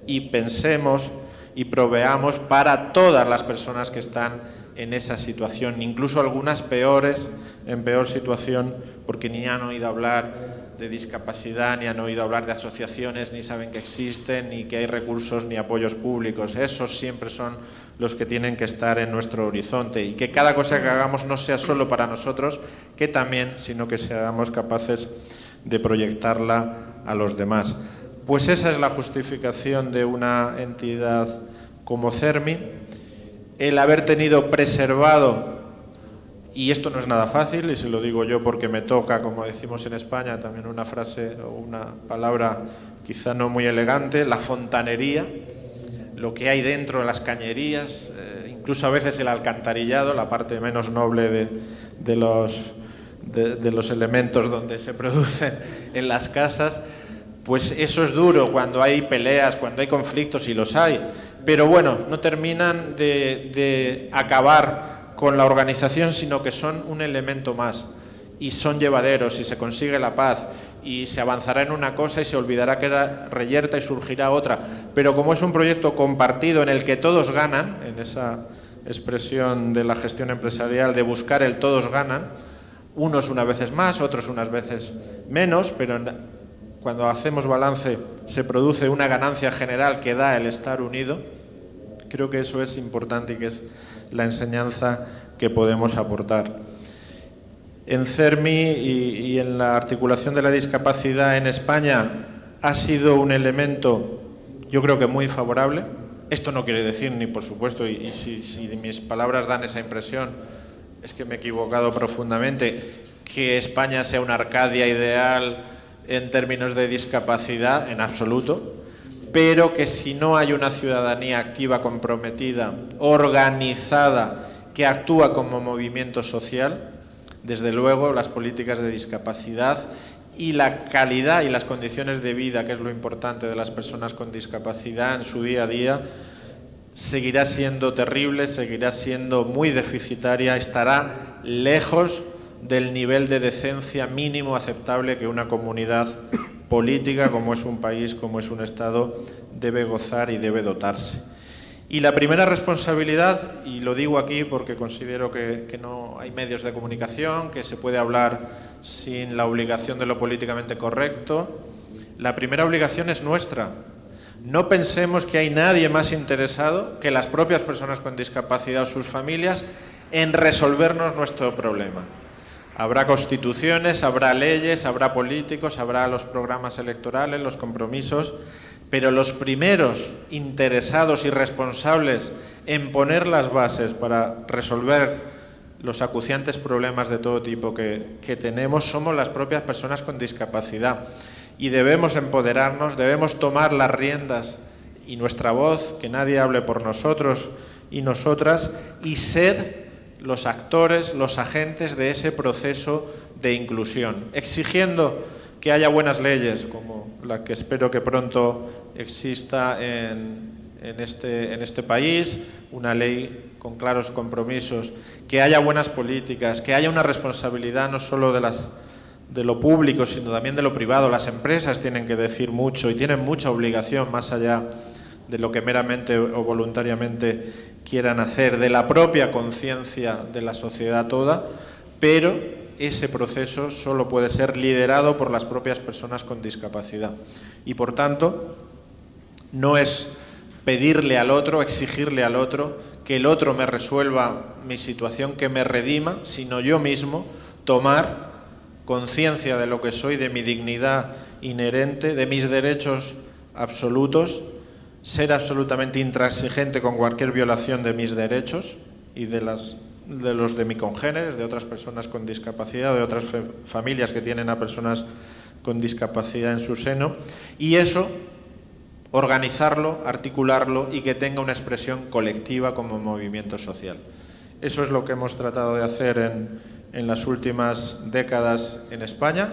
y pensemos y proveamos para todas las personas que están en esa situación, incluso algunas peores, en peor situación, porque ni han oído hablar de discapacidad, ni han oído hablar de asociaciones, ni saben que existen, ni que hay recursos ni apoyos públicos. Esos siempre son los que tienen que estar en nuestro horizonte y que cada cosa que hagamos no sea solo para nosotros, que también, sino que seamos capaces de proyectarla a los demás. Pues esa es la justificación de una entidad como CERMI, el haber tenido preservado. Y esto no es nada fácil, y se lo digo yo porque me toca, como decimos en España, también una frase o una palabra quizá no muy elegante, la fontanería, lo que hay dentro de las cañerías, incluso a veces el alcantarillado, la parte menos noble de los elementos donde se producen en las casas. Pues eso es duro cuando hay peleas, cuando hay conflictos, y los hay. Pero bueno, no terminan de acabar con la organización, sino que son un elemento más y son llevaderos y se consigue la paz y se avanzará en una cosa y se olvidará que era reyerta y surgirá otra. Pero como es un proyecto compartido en el que todos ganan, en esa expresión de la gestión empresarial de buscar el todos ganan, unos unas veces más, otros unas veces menos, pero cuando hacemos balance se produce una ganancia general que da el estar unido. Creo que eso es importante y que es la enseñanza que podemos aportar. En CERMI y en la articulación de la discapacidad en España ha sido un elemento, yo creo que muy favorable. Esto no quiere decir, ni por supuesto, y si mis palabras dan esa impresión, es que me he equivocado profundamente, que España sea una Arcadia ideal en términos de discapacidad, en absoluto. Pero que si no hay una ciudadanía activa, comprometida, organizada, que actúa como movimiento social, desde luego las políticas de discapacidad y la calidad y las condiciones de vida, que es lo importante de las personas con discapacidad en su día a día, seguirá siendo terrible, seguirá siendo muy deficitaria, estará lejos del nivel de decencia mínimo aceptable que una comunidad política, como es un país, como es un Estado, debe gozar y debe dotarse. Y la primera responsabilidad, y lo digo aquí porque considero que no hay medios de comunicación, que se puede hablar sin la obligación de lo políticamente correcto, la primera obligación es nuestra. No pensemos que hay nadie más interesado que las propias personas con discapacidad o sus familias en resolvernos nuestro problema. Habrá constituciones, habrá leyes, habrá políticos, habrá los programas electorales, los compromisos, pero los primeros interesados y responsables en poner las bases para resolver los acuciantes problemas de todo tipo que tenemos somos las propias personas con discapacidad. Y debemos empoderarnos, debemos tomar las riendas y nuestra voz, que nadie hable por nosotros y nosotras, y ser los actores, los agentes de ese proceso de inclusión, exigiendo que haya buenas leyes, como la que espero que pronto exista en este país, una ley con claros compromisos, que haya buenas políticas, que haya una responsabilidad no solo de lo público, sino también de lo privado. Las empresas tienen que decir mucho y tienen mucha obligación, más allá de lo que meramente o voluntariamente quieran hacer, de la propia conciencia de la sociedad toda, pero ese proceso solo puede ser liderado por las propias personas con discapacidad. Y por tanto, no es pedirle al otro, exigirle al otro, que el otro me resuelva mi situación, que me redima, sino yo mismo tomar conciencia de lo que soy, de mi dignidad inherente de mis derechos absolutos, ser absolutamente intransigente con cualquier violación de mis derechos y de los de mis congéneres, de otras personas con discapacidad, de otras familias que tienen a personas con discapacidad en su seno, y eso organizarlo, articularlo y que tenga una expresión colectiva como movimiento social. Eso es lo que hemos tratado de hacer en las últimas décadas en España,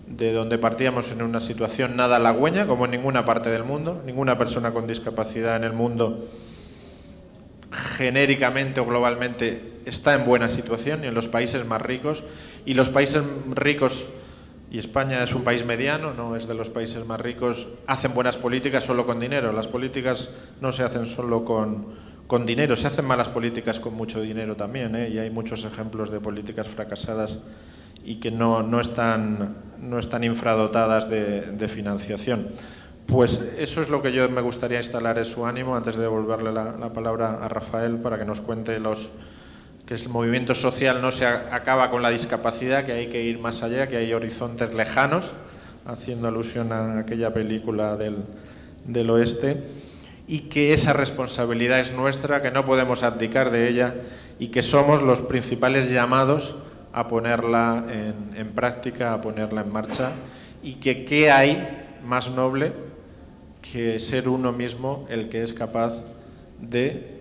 de donde partíamos en una situación nada halagüeña, como en ninguna parte del mundo. Ninguna persona con discapacidad en el mundo, genéricamente o globalmente, está en buena situación, y en los países más ricos. Y los países ricos, y España es un país mediano, no es de los países más ricos, hacen buenas políticas solo con dinero. Las políticas no se hacen solo con dinero, se hacen malas políticas con mucho dinero también, y hay muchos ejemplos de políticas fracasadas y que no están infradotadas de financiación. Pues eso es lo que yo me gustaría instalar en su ánimo, antes de devolverle la palabra a Rafael para que nos cuente que el movimiento social no se acaba con la discapacidad, que hay que ir más allá, que hay horizontes lejanos, haciendo alusión a aquella película del oeste, y que esa responsabilidad es nuestra, que no podemos abdicar de ella y que somos los principales llamados a ponerla en práctica, a ponerla en marcha, y que qué hay más noble que ser uno mismo el que es capaz de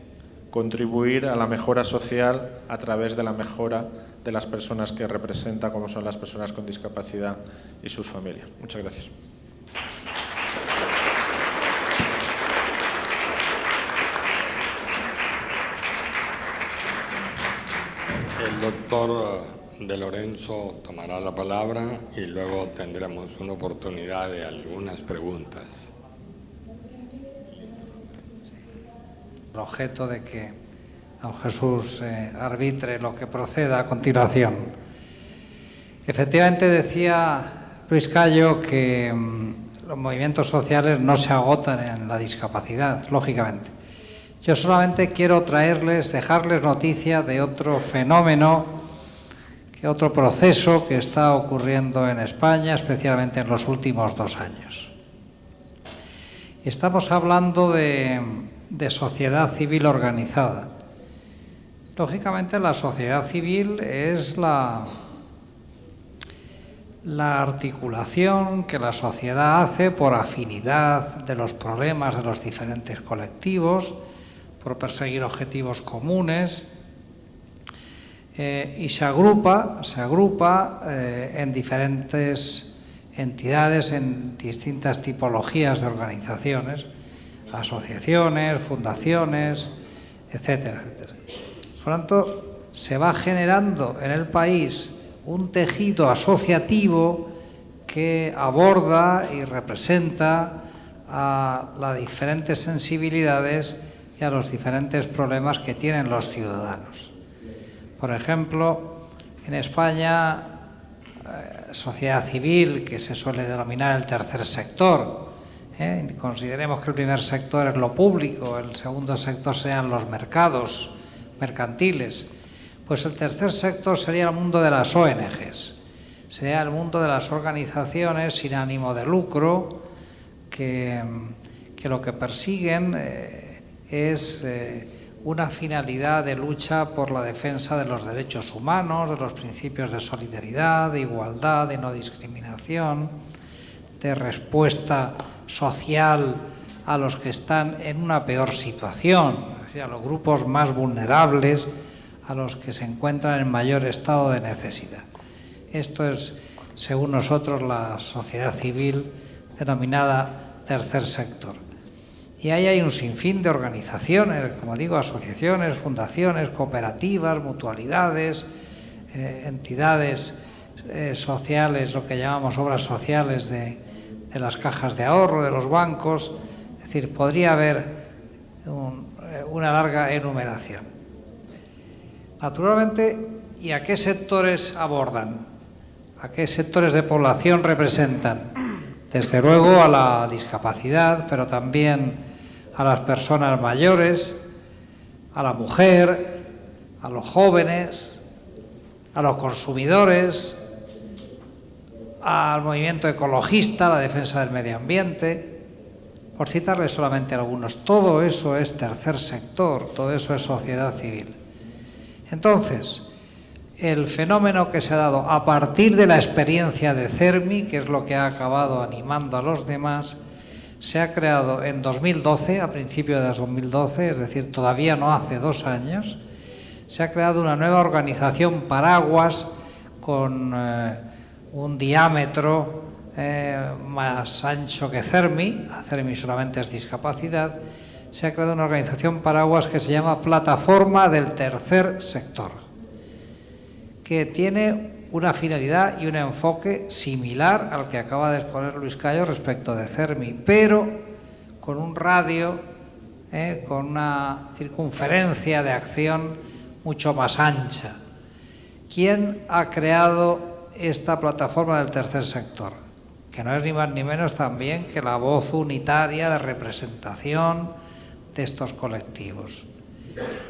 contribuir a la mejora social a través de la mejora de las personas que representa, como son las personas con discapacidad y sus familias. Muchas gracias. El doctor De Lorenzo tomará la palabra y luego tendremos una oportunidad de algunas preguntas. El objeto de que don Jesús arbitre lo que proceda a continuación. Efectivamente, decía Luis Callo que los movimientos sociales no se agotan en la discapacidad, lógicamente. Yo solamente quiero dejarles noticia de otro fenómeno, otro proceso que está ocurriendo en España, especialmente en los últimos 2 años. Estamos hablando de sociedad civil organizada. Lógicamente, la sociedad civil es la articulación que la sociedad hace por afinidad de los problemas de los diferentes colectivos, por perseguir objetivos comunes, y se agrupa en diferentes entidades, en distintas tipologías de organizaciones, asociaciones, fundaciones, etcétera, etcétera. Por lo tanto, se va generando en el país un tejido asociativo que aborda y representa a las diferentes sensibilidades y a los diferentes problemas que tienen los ciudadanos. Por ejemplo, en España, sociedad civil, que se suele denominar el tercer sector. Consideremos que el primer sector es lo público, el segundo sector serían los mercados mercantiles. Pues el tercer sector sería el mundo de las ONGs, sería el mundo de las organizaciones sin ánimo de lucro, que lo que persiguen es una finalidad de lucha por la defensa de los derechos humanos, de los principios de solidaridad, de igualdad, de no discriminación, de respuesta social a los que están en una peor situación, es decir, a los grupos más vulnerables, a los que se encuentran en mayor estado de necesidad. Esto es, según nosotros, la sociedad civil denominada tercer sector. Y ahí hay un sinfín de organizaciones, como digo, asociaciones, fundaciones, cooperativas, mutualidades, entidades sociales, lo que llamamos obras sociales de las cajas de ahorro, de los bancos. Es decir, podría haber una larga enumeración. Naturalmente, ¿y a qué sectores abordan? ¿A qué sectores de población representan? Desde luego a la discapacidad, pero también a las personas mayores, a la mujer, a los jóvenes, a los consumidores, al movimiento ecologista, la defensa del medio ambiente, por citarles solamente algunos. Todo eso es tercer sector, todo eso es sociedad civil. Entonces, el fenómeno que se ha dado a partir de la experiencia de CERMI, que es lo que ha acabado animando a los demás, se ha creado en 2012, a principios de 2012, es decir, todavía no hace 2 años, se ha creado una nueva organización paraguas con un diámetro más ancho que CERMI, CERMI solamente es discapacidad. Se ha creado una organización paraguas que se llama Plataforma del Tercer Sector, que tiene una finalidad y un enfoque similar al que acaba de exponer Luis Cayo respecto de CERMI, pero con un radio, con una circunferencia de acción mucho más ancha. ¿Quién ha creado esta plataforma del tercer sector? Que no es ni más ni menos también que la voz unitaria de representación de estos colectivos.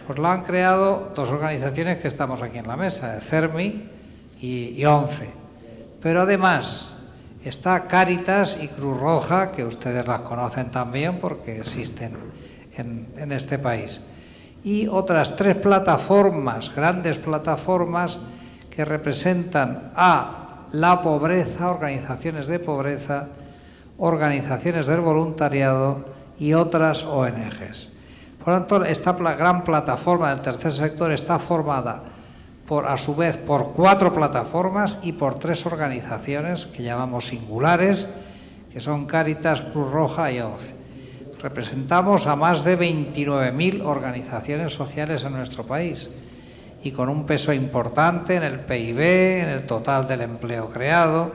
Pues lo han creado 2 organizaciones que estamos aquí en la mesa, CERMI y ONCE. Pero además está Cáritas y Cruz Roja, que ustedes las conocen también porque existen en este país. Y otras 3 plataformas, grandes plataformas, que representan a la pobreza, organizaciones de pobreza, organizaciones del voluntariado y otras ONGs. Por lo tanto, esta gran plataforma del tercer sector está formada a su vez por 4 plataformas y por 3 organizaciones que llamamos singulares, que son Cáritas, Cruz Roja y ONCE. Representamos a más de 29.000 organizaciones sociales en nuestro país y con un peso importante en el PIB, en el total del empleo creado.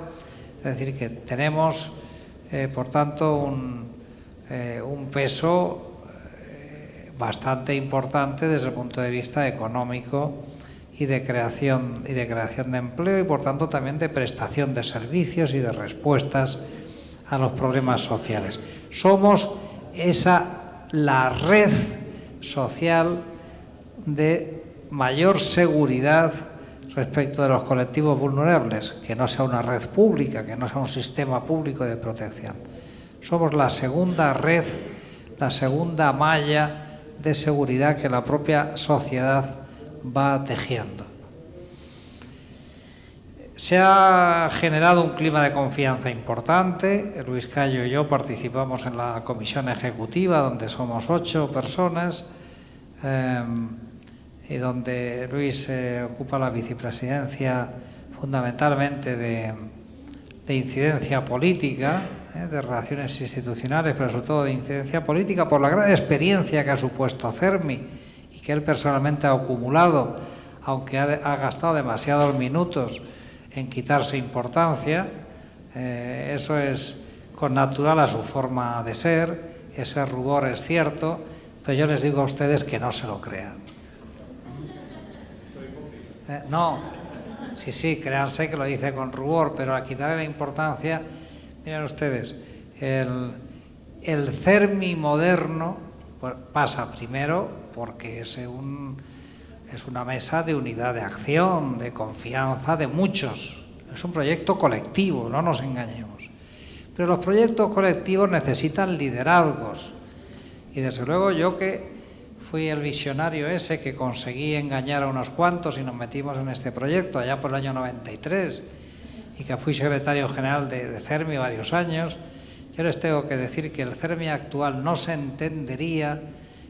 Es decir, que tenemos, por tanto, un peso bastante importante desde el punto de vista económico y de creación de empleo y, por tanto, también de prestación de servicios y de respuestas a los problemas sociales. Somos la red social de mayor seguridad respecto de los colectivos vulnerables, que no sea una red pública, que no sea un sistema público de protección. Somos la segunda red, la segunda malla de seguridad que la propia sociedad va tejiendo. Se ha generado un clima de confianza importante. Luis Cayo y yo participamos en la comisión ejecutiva, donde somos 8 personas, y donde Luis ocupa la vicepresidencia fundamentalmente de incidencia política, de relaciones institucionales, pero sobre todo de incidencia política, por la gran experiencia que ha supuesto CERMI y que él personalmente ha acumulado, aunque ha gastado demasiados minutos en quitarse importancia. Eso es connatural a su forma de ser, ese rubor es cierto, pero yo les digo a ustedes que no se lo crean. No, sí, créanse que lo dice con rubor, pero al quitarle la importancia, miren ustedes, el CERMI moderno pues, pasa primero porque es una mesa de unidad de acción, de confianza de muchos. Es un proyecto colectivo, no nos engañemos. Pero los proyectos colectivos necesitan liderazgos. Y desde luego yo que fui el visionario ese que conseguí engañar a unos cuantos y nos metimos en este proyecto allá por el año 93 y que fui secretario general de CERMI varios años, yo les tengo que decir que el CERMI actual no se entendería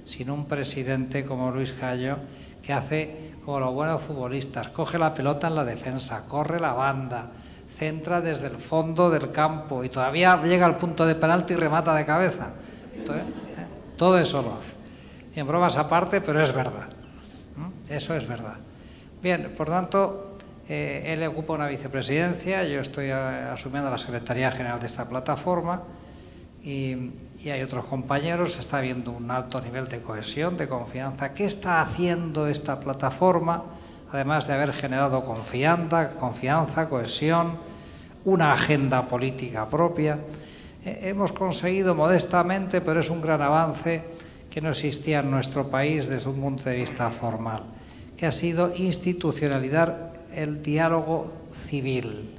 sin un presidente como Luis Cayo, que hace como los buenos futbolistas, coge la pelota en la defensa, corre la banda, centra desde el fondo del campo y todavía llega al punto de penalti y remata de cabeza. Entonces, todo eso lo hace. Y en bromas aparte, pero es verdad. Eso es verdad. Bien, por tanto, él ocupa una vicepresidencia, yo estoy asumiendo la Secretaría General de esta plataforma y hay otros compañeros, se está viendo un alto nivel de cohesión, de confianza. ¿Qué está haciendo esta plataforma? Además de haber generado confianza, cohesión, una agenda política propia. Hemos conseguido modestamente, pero es un gran avance, que no existía en nuestro país desde un punto de vista formal, que ha sido institucionalizar el diálogo civil.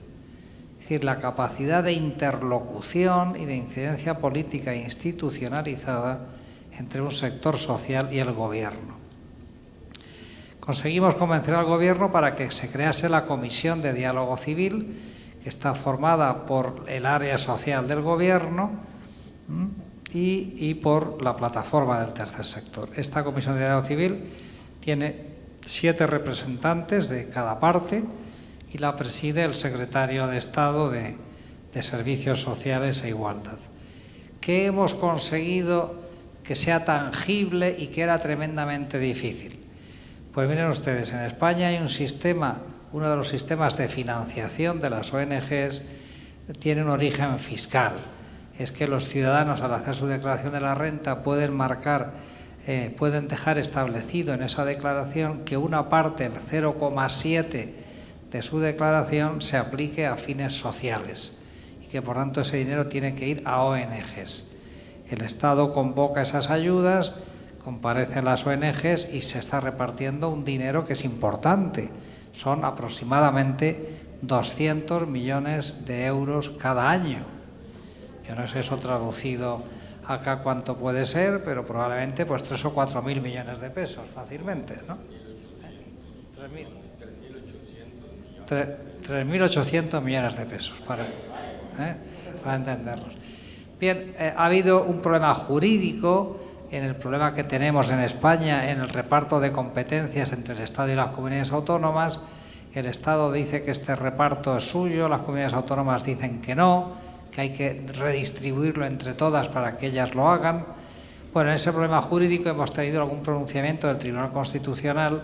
decir, la capacidad de interlocución y de incidencia política institucionalizada entre un sector social y el Gobierno. Conseguimos convencer al Gobierno para que se crease la Comisión de Diálogo Civil, que está formada por el área social del Gobierno y por la plataforma del tercer sector. Esta Comisión de Diálogo Civil tiene 7 representantes de cada parte y la preside el secretario de Estado de Servicios Sociales e Igualdad. ¿Qué hemos conseguido que sea tangible y que era tremendamente difícil? Pues miren ustedes, en España hay un sistema, uno de los sistemas de financiación de las ONGs tiene un origen fiscal. Es que los ciudadanos, al hacer su declaración de la renta, pueden dejar establecido en esa declaración que una parte, el 0,7 de su declaración, se aplique a fines sociales y que por tanto ese dinero tiene que ir a ONGs. El Estado convoca esas ayudas, comparecen las ONGs y se está repartiendo un dinero que es importante. Son aproximadamente 200 millones de euros cada año. Yo no sé eso traducido acá cuánto puede ser, pero probablemente pues 3 o 4 mil millones de pesos fácilmente, ¿no? 3.800 millones de pesos para entenderlos. Bien, ha habido un problema jurídico en el problema que tenemos en España en el reparto de competencias entre el Estado y las comunidades autónomas. El Estado dice que este reparto es suyo, las comunidades autónomas dicen que no, que hay que redistribuirlo entre todas para que ellas lo hagan. Bueno, en ese problema jurídico hemos tenido algún pronunciamiento del Tribunal Constitucional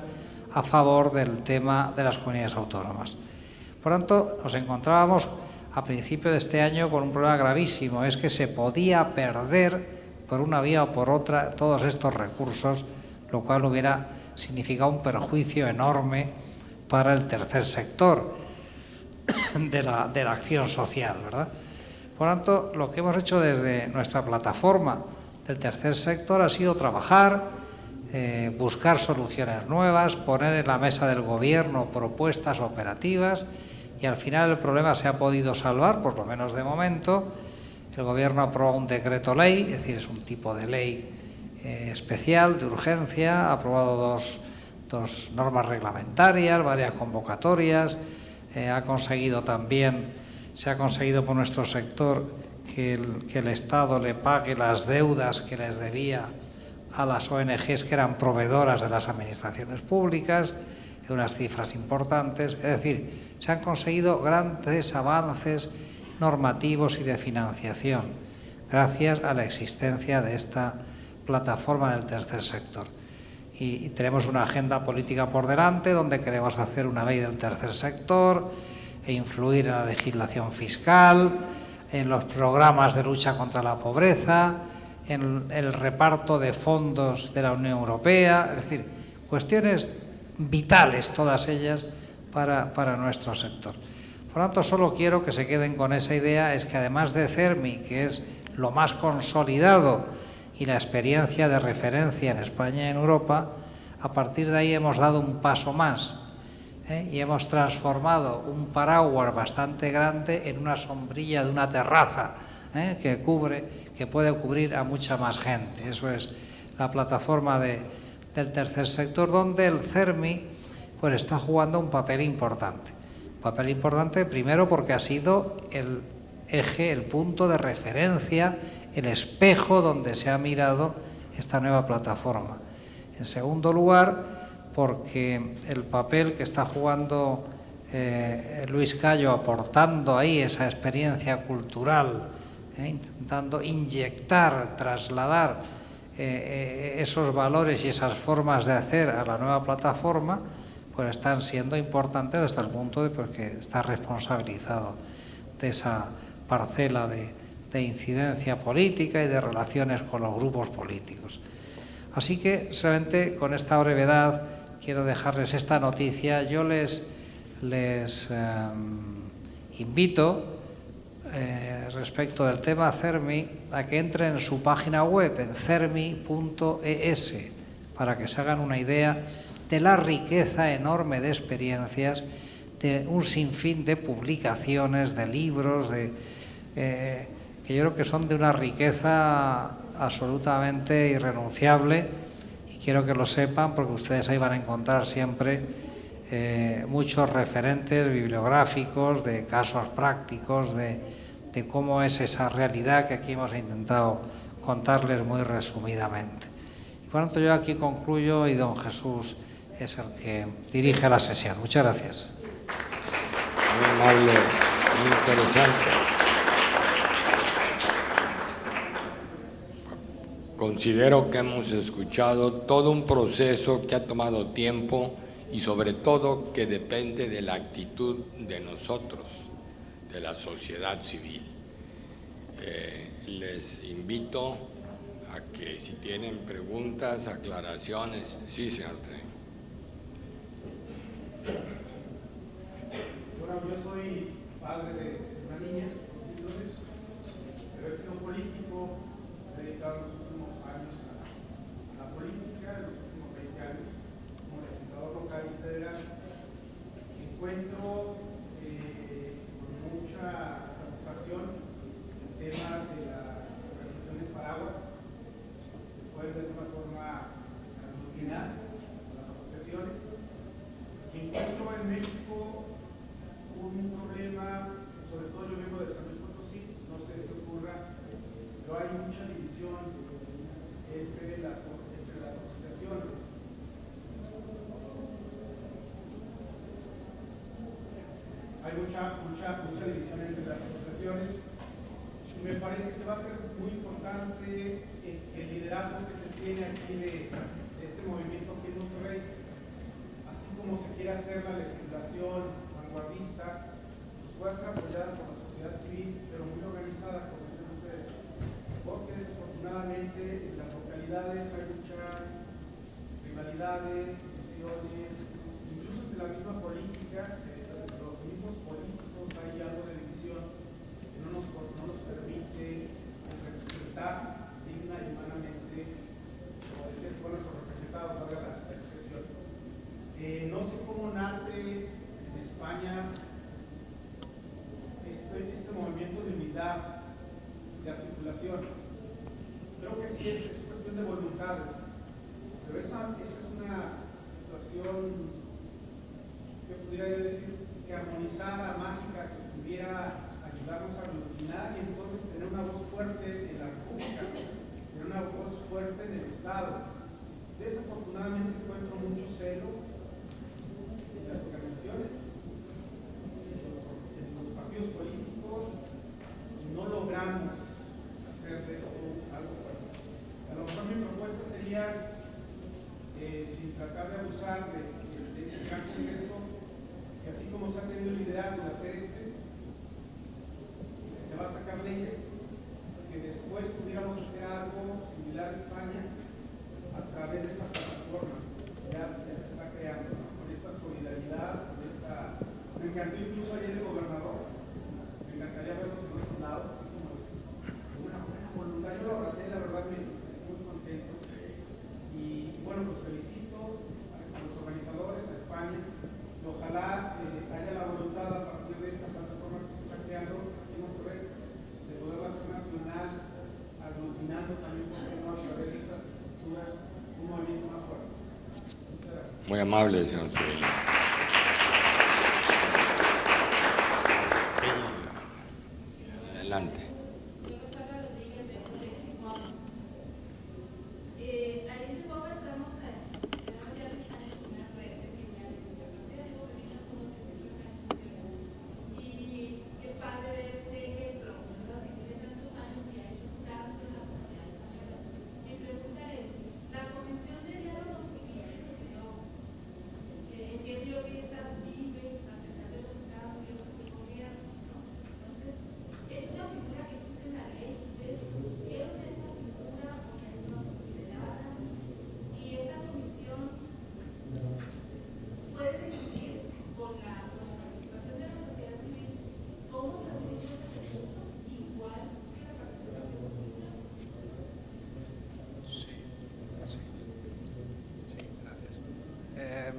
a favor del tema de las comunidades autónomas. Por tanto, nos encontrábamos a principio de este año con un problema gravísimo, es que se podía perder por una vía o por otra todos estos recursos, lo cual hubiera significado un perjuicio enorme para el tercer sector de la acción social, ¿verdad? Por tanto, lo que hemos hecho desde nuestra plataforma del tercer sector ha sido trabajar, buscar soluciones nuevas, poner en la mesa del Gobierno propuestas operativas y al final el problema se ha podido salvar, por lo menos de momento. El Gobierno aprobó un decreto ley, es decir, es un tipo de ley especial, de urgencia, ha aprobado dos normas reglamentarias, varias convocatorias, se ha conseguido por nuestro sector que el Estado le pague las deudas que les debía a las ONGs que eran proveedoras de las administraciones públicas, en unas cifras importantes. Es decir, se han conseguido grandes avances normativos y de financiación gracias a la existencia de esta plataforma del tercer sector. Y tenemos una agenda política por delante donde queremos hacer una ley del tercer sector e influir en la legislación fiscal, en los programas de lucha contra la pobreza, en el reparto de fondos de la Unión Europea, es decir, cuestiones vitales todas ellas para nuestro sector. Por lo tanto, solo quiero que se queden con esa idea, es que además de CERMI, que es lo más consolidado y la experiencia de referencia en España y en Europa, a partir de ahí hemos dado un paso más y hemos transformado un paraguas bastante grande en una sombrilla de una terraza que puede cubrir a mucha más gente. Eso es la plataforma del tercer sector, donde el CERMI pues está jugando un papel importante. Un papel importante primero porque ha sido el eje, el punto de referencia, el espejo donde se ha mirado esta nueva plataforma. En segundo lugar, porque el papel que está jugando Luis Callo, aportando ahí esa experiencia cultural, intentando inyectar, trasladar esos valores y esas formas de hacer a la nueva plataforma, pues están siendo importantes hasta el punto de que está responsabilizado de esa parcela de incidencia política y de relaciones con los grupos políticos. Así que solamente con esta brevedad quiero dejarles esta noticia. Yo les invito respecto del tema CERMI a que entren en su página web en cermi.es para que se hagan una idea de la riqueza enorme de experiencias de un sinfín de publicaciones, de libros, que yo creo que son de una riqueza absolutamente irrenunciable, y quiero que lo sepan porque ustedes ahí van a encontrar siempre muchos referentes bibliográficos, de casos prácticos, de cómo es esa realidad que aquí hemos intentado contarles muy resumidamente. Y por lo tanto yo aquí concluyo y don Jesús es el que dirige la sesión. Muchas gracias. Muy amable, muy interesante. Considero que hemos escuchado todo un proceso que ha tomado tiempo y sobre todo que depende de la actitud de nosotros, de la sociedad civil. Les invito a que si tienen preguntas, aclaraciones. Sí, señor Tren. Bueno, yo soy padre de una niña, pero he sido político, he dedicado los últimos años a la política, los últimos 20 años, como legislador local y federal. Encuentro con mucha satisfacción el tema de las organizaciones paraguas, que pueden de alguna forma aglutinar a las asociaciones. Encuentro en México un problema, sobre todo yo vengo de San Luis Potosí, no sé si ocurra, pero hay mucha división entre las asociaciones. Hay mucha división entre las asociaciones y me parece que va a ser muy importante el liderazgo que se tiene aquí de este movimiento aquí en Monterrey. Así como se quiere hacer la legislación vanguardista, pues puede ser apoyada por la sociedad civil, pero muy organizada, como dicen ustedes. Porque desafortunadamente en las localidades hay muchas rivalidades, divisiones, incluso entre la misma política, los mismos políticos hay algo de división que no nos permite representar digna y humanamente, o decir, bueno, son representados ahora la asociación. No sé cómo nace en España este movimiento de unidad, de articulación. Creo que sí es cuestión de voluntades, pero esa es una situación que pudiera yo decir que armonizada, mágica, que pudiera ayudarnos a aglutinar y entonces tener una voz fuerte en la República, tener una voz fuerte en el Estado. Desafortunadamente encuentro mucho celo en las organizaciones, en los partidos políticos, y no logramos hacer de esto algo fuerte. A lo mejor mi propuesta sería, sin tratar de abusar de ese gran congreso, que así como se ha tenido el liderazgo de hacer que se va a sacar leyes, que después pudiéramos hacer algo similar a España a través de esta plataforma que ya se está creando, ¿no? Con esta solidaridad, con esta... Me encantó incluso ayer el gobernador, me encantaría verlos en otros lados, así como una buena voluntad. Yo lo abracé, la verdad me estoy muy contento. Y bueno, pues felicito a los organizadores de España y ojalá haya la voluntad a partir de esta plataforma que se está creando aquí en Monterrey de poderla hacer nacional, aglutinando también por no a través de estas estructuras un movimiento más fuerte. Muchas gracias. Muy amable, señor Trujillo. Adelante.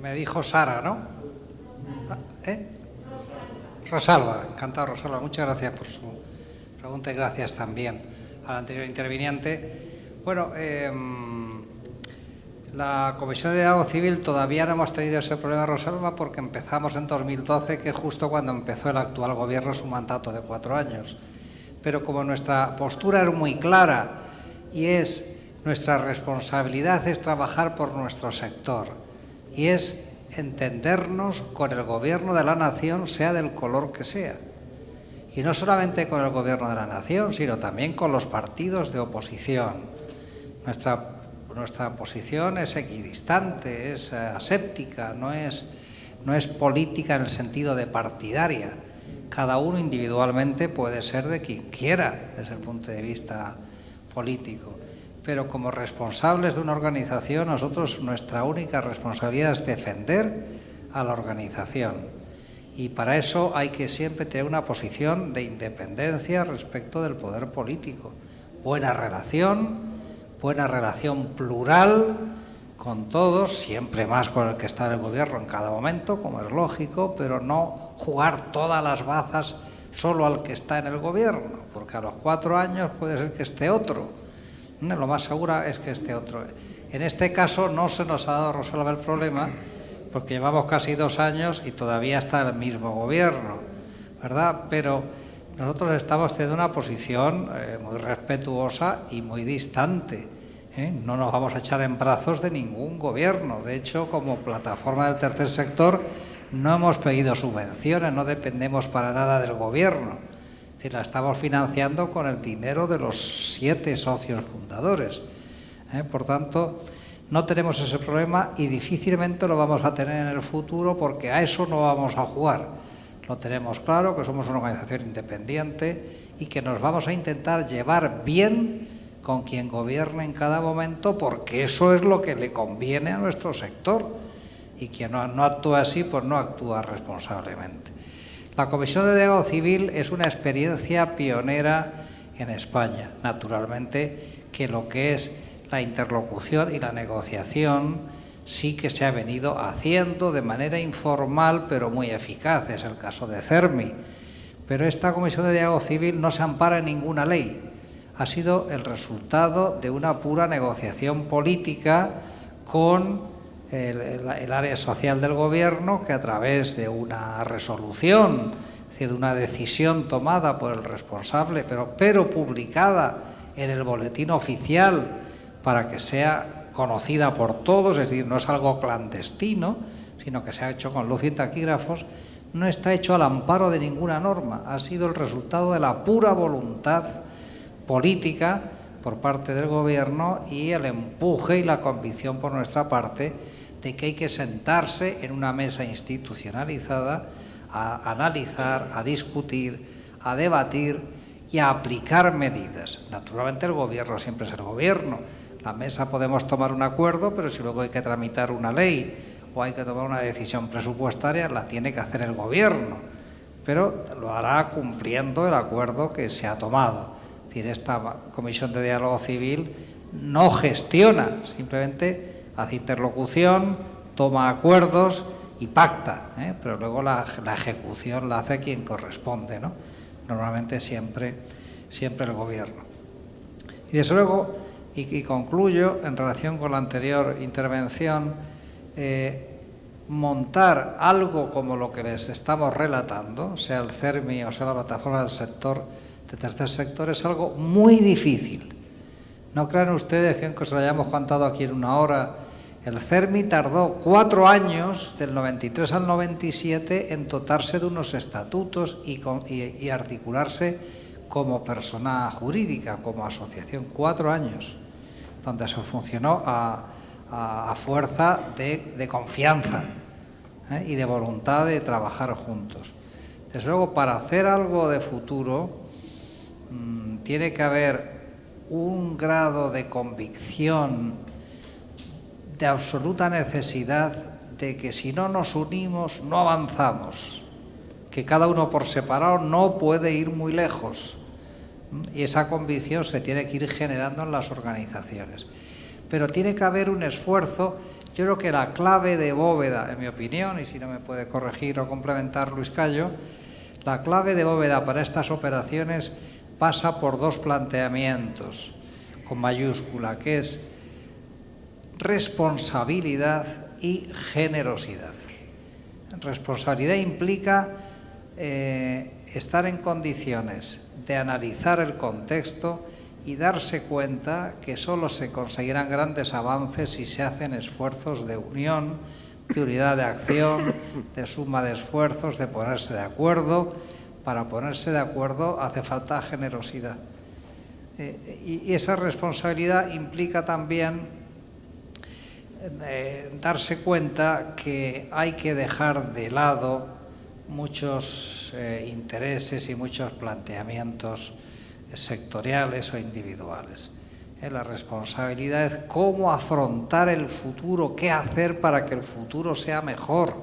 Me dijo Sara, ¿no? Rosalba, encantado, Rosalba. Muchas gracias por su pregunta y gracias también al anterior interviniente. Bueno, la Comisión de Diálogo Civil todavía no hemos tenido ese problema, Rosalba, porque empezamos en 2012, que es justo cuando empezó el actual gobierno su mandato de 4 años. Pero como nuestra postura es muy clara y es nuestra responsabilidad es trabajar por nuestro sector y es entendernos con el gobierno de la nación, sea del color que sea. Y no solamente con el gobierno de la nación, sino también con los partidos de oposición. Nuestra posición es equidistante, es aséptica, no es política en el sentido de partidaria. Cada uno individualmente puede ser de quien quiera desde el punto de vista político. Pero como responsables de una organización, nuestra única responsabilidad es defender a la organización. Y para eso hay que siempre tener una posición de independencia respecto del poder político. Buena relación plural con todos, siempre más con el que está en el gobierno en cada momento, como es lógico, pero no jugar todas las bazas solo al que está en el gobierno, porque a los 4 años puede ser que esté otro. Lo más seguro es que esté otro. En este caso no se nos ha dado, Rosalba, el problema, porque llevamos casi 2 años y todavía está el mismo gobierno, ¿verdad? Pero nosotros estamos teniendo una posición muy respetuosa y muy distante. No nos vamos a echar en brazos de ningún gobierno. De hecho, como plataforma del tercer sector, no hemos pedido subvenciones, no dependemos para nada del gobierno. Es decir, la estamos financiando con el dinero de los 7 socios fundadores. Por tanto, no tenemos ese problema y difícilmente lo vamos a tener en el futuro, porque a eso no vamos a jugar. Lo tenemos claro, que somos una organización independiente y que nos vamos a intentar llevar bien con quien gobierne en cada momento, porque eso es lo que le conviene a nuestro sector. Y quien no actúa así, pues no actúa responsablemente. La Comisión de Diálogo Civil es una experiencia pionera en España. Naturalmente que lo que es la interlocución y la negociación sí que se ha venido haciendo de manera informal, pero muy eficaz. Es el caso de CERMI. Pero esta Comisión de Diálogo Civil no se ampara en ninguna ley. Ha sido el resultado de una pura negociación política con el área social del gobierno, que a través de una resolución, es decir, de una decisión tomada por el responsable, pero publicada en el boletín oficial para que sea conocida por todos, es decir, no es algo clandestino, sino que se ha hecho con luz y taquígrafos, no está hecho al amparo de ninguna norma, ha sido el resultado de la pura voluntad política por parte del gobierno y el empuje y la convicción por nuestra parte de que hay que sentarse en una mesa institucionalizada a analizar, a discutir, a debatir y a aplicar medidas. Naturalmente el gobierno siempre es el gobierno. La mesa podemos tomar un acuerdo, pero si luego hay que tramitar una ley o hay que tomar una decisión presupuestaria, la tiene que hacer el gobierno, pero lo hará cumpliendo el acuerdo que se ha tomado. Es decir, esta Comisión de Diálogo Civil no gestiona, simplemente hace interlocución, toma acuerdos y pacta, pero luego la ejecución la hace quien corresponde, ¿no? Normalmente siempre el gobierno. Y desde luego, y concluyo en relación con la anterior intervención, montar algo como lo que les estamos relatando, sea el CERMI o sea la plataforma del sector, de tercer sector, es algo muy difícil. No crean ustedes que se lo hayamos contado aquí en 1 hora. El CERMI tardó 4 años, del 93 al 97, en dotarse de unos estatutos y articularse como persona jurídica, como asociación. 4 años, donde se funcionó a fuerza de confianza y de voluntad de trabajar juntos. Desde luego, para hacer algo de futuro, tiene que haber un grado de convicción, de absoluta necesidad de que si no nos unimos no avanzamos, que cada uno por separado no puede ir muy lejos, y esa convicción se tiene que ir generando en las organizaciones. pero tiene que haber un esfuerzo. Yo creo que la clave de Bóveda, en mi opinión, y si no me puede corregir o complementar Luis Cayo, la clave de Bóveda para estas operaciones pasa por dos planteamientos con mayúscula, que es responsabilidad y generosidad. Responsabilidad implica estar en condiciones de analizar el contexto y darse cuenta que solo se conseguirán grandes avances si se hacen esfuerzos de unión, de unidad de acción, de suma de esfuerzos, de ponerse de acuerdo. Para ponerse de acuerdo hace falta generosidad. Y esa responsabilidad implica también darse cuenta que hay que dejar de lado muchos intereses y muchos planteamientos sectoriales o individuales. La responsabilidad es cómo afrontar el futuro, qué hacer para que el futuro sea mejor.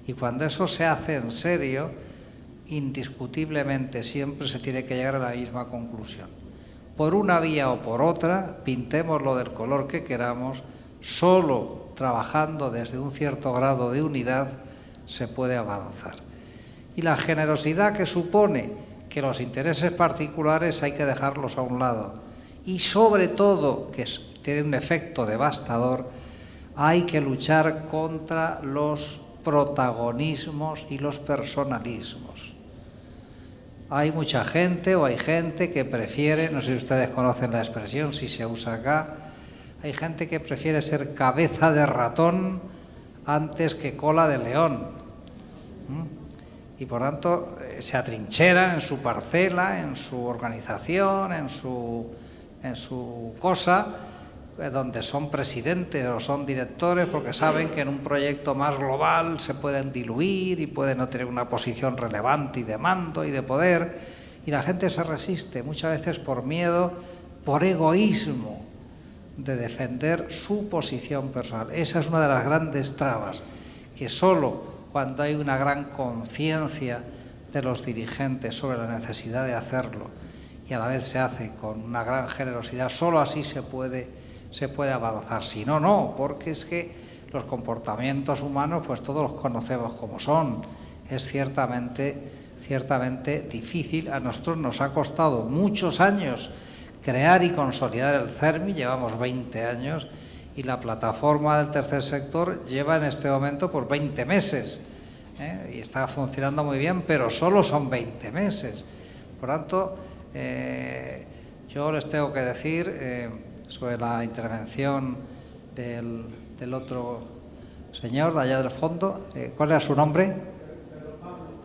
Y cuando eso se hace en serio, indiscutiblemente siempre se tiene que llegar a la misma conclusión. Por una vía o por otra, pintémoslo del color que queramos, solo trabajando desde un cierto grado de unidad se puede avanzar. Y la generosidad que supone que los intereses particulares hay que dejarlos a un lado. Y sobre todo, que tiene un efecto devastador, hay que luchar contra los protagonismos y los personalismos. Hay mucha gente o hay gente que prefiere, no sé si ustedes conocen la expresión, si se usa acá, hay gente que prefiere ser cabeza de ratón antes que cola de león. Y por tanto se atrincheran en su parcela, en su organización, en su cosa, donde son presidentes o son directores, porque saben que en un proyecto más global se pueden diluir y pueden no tener una posición relevante y de mando y de poder, y la gente se resiste muchas veces por miedo, por egoísmo de defender su posición personal. Esa es una de las grandes trabas, que solo cuando hay una gran conciencia de los dirigentes sobre la necesidad de hacerlo y a la vez se hace con una gran generosidad, solo así se puede avanzar. Si no, no, porque es que los comportamientos humanos pues todos los conocemos como son. Es ciertamente difícil. A nosotros nos ha costado muchos años crear y consolidar el CERMI, llevamos 20 años, y la plataforma del tercer sector lleva en este momento por 20 meses, y está funcionando muy bien, pero solo son 20 meses. Por tanto, yo les tengo que decir sobre la intervención del otro señor de allá del fondo, ¿cuál era su nombre?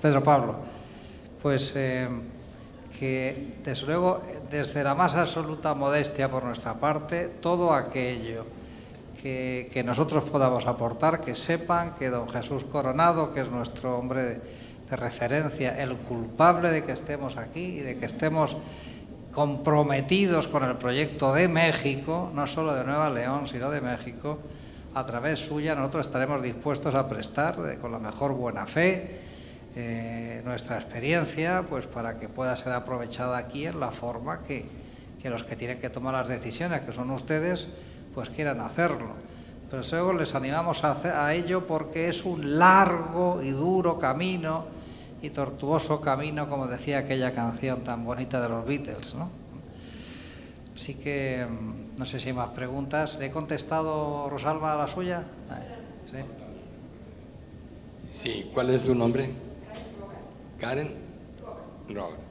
Pedro Pablo. Pues que desde luego, desde la más absoluta modestia por nuestra parte, todo aquello que nosotros podamos aportar, que sepan que don Jesús Coronado, que es nuestro hombre de referencia, el culpable de que estemos aquí y de que estemos comprometidos con el proyecto de México, no solo de Nueva León, sino de México, a través suya nosotros estaremos dispuestos a prestar con la mejor buena fe nuestra experiencia, pues para que pueda ser aprovechada aquí en la forma que los que tienen que tomar las decisiones, que son ustedes, pues quieran hacerlo. Pero luego les animamos a ello porque es un largo y duro camino y tortuoso camino, como decía aquella canción tan bonita de los Beatles, ¿no? Así que no sé si hay más preguntas. ¿Le he contestado, Rosalba, a la suya? ¿Sí? Sí, ¿cuál es tu nombre? Karen Robert.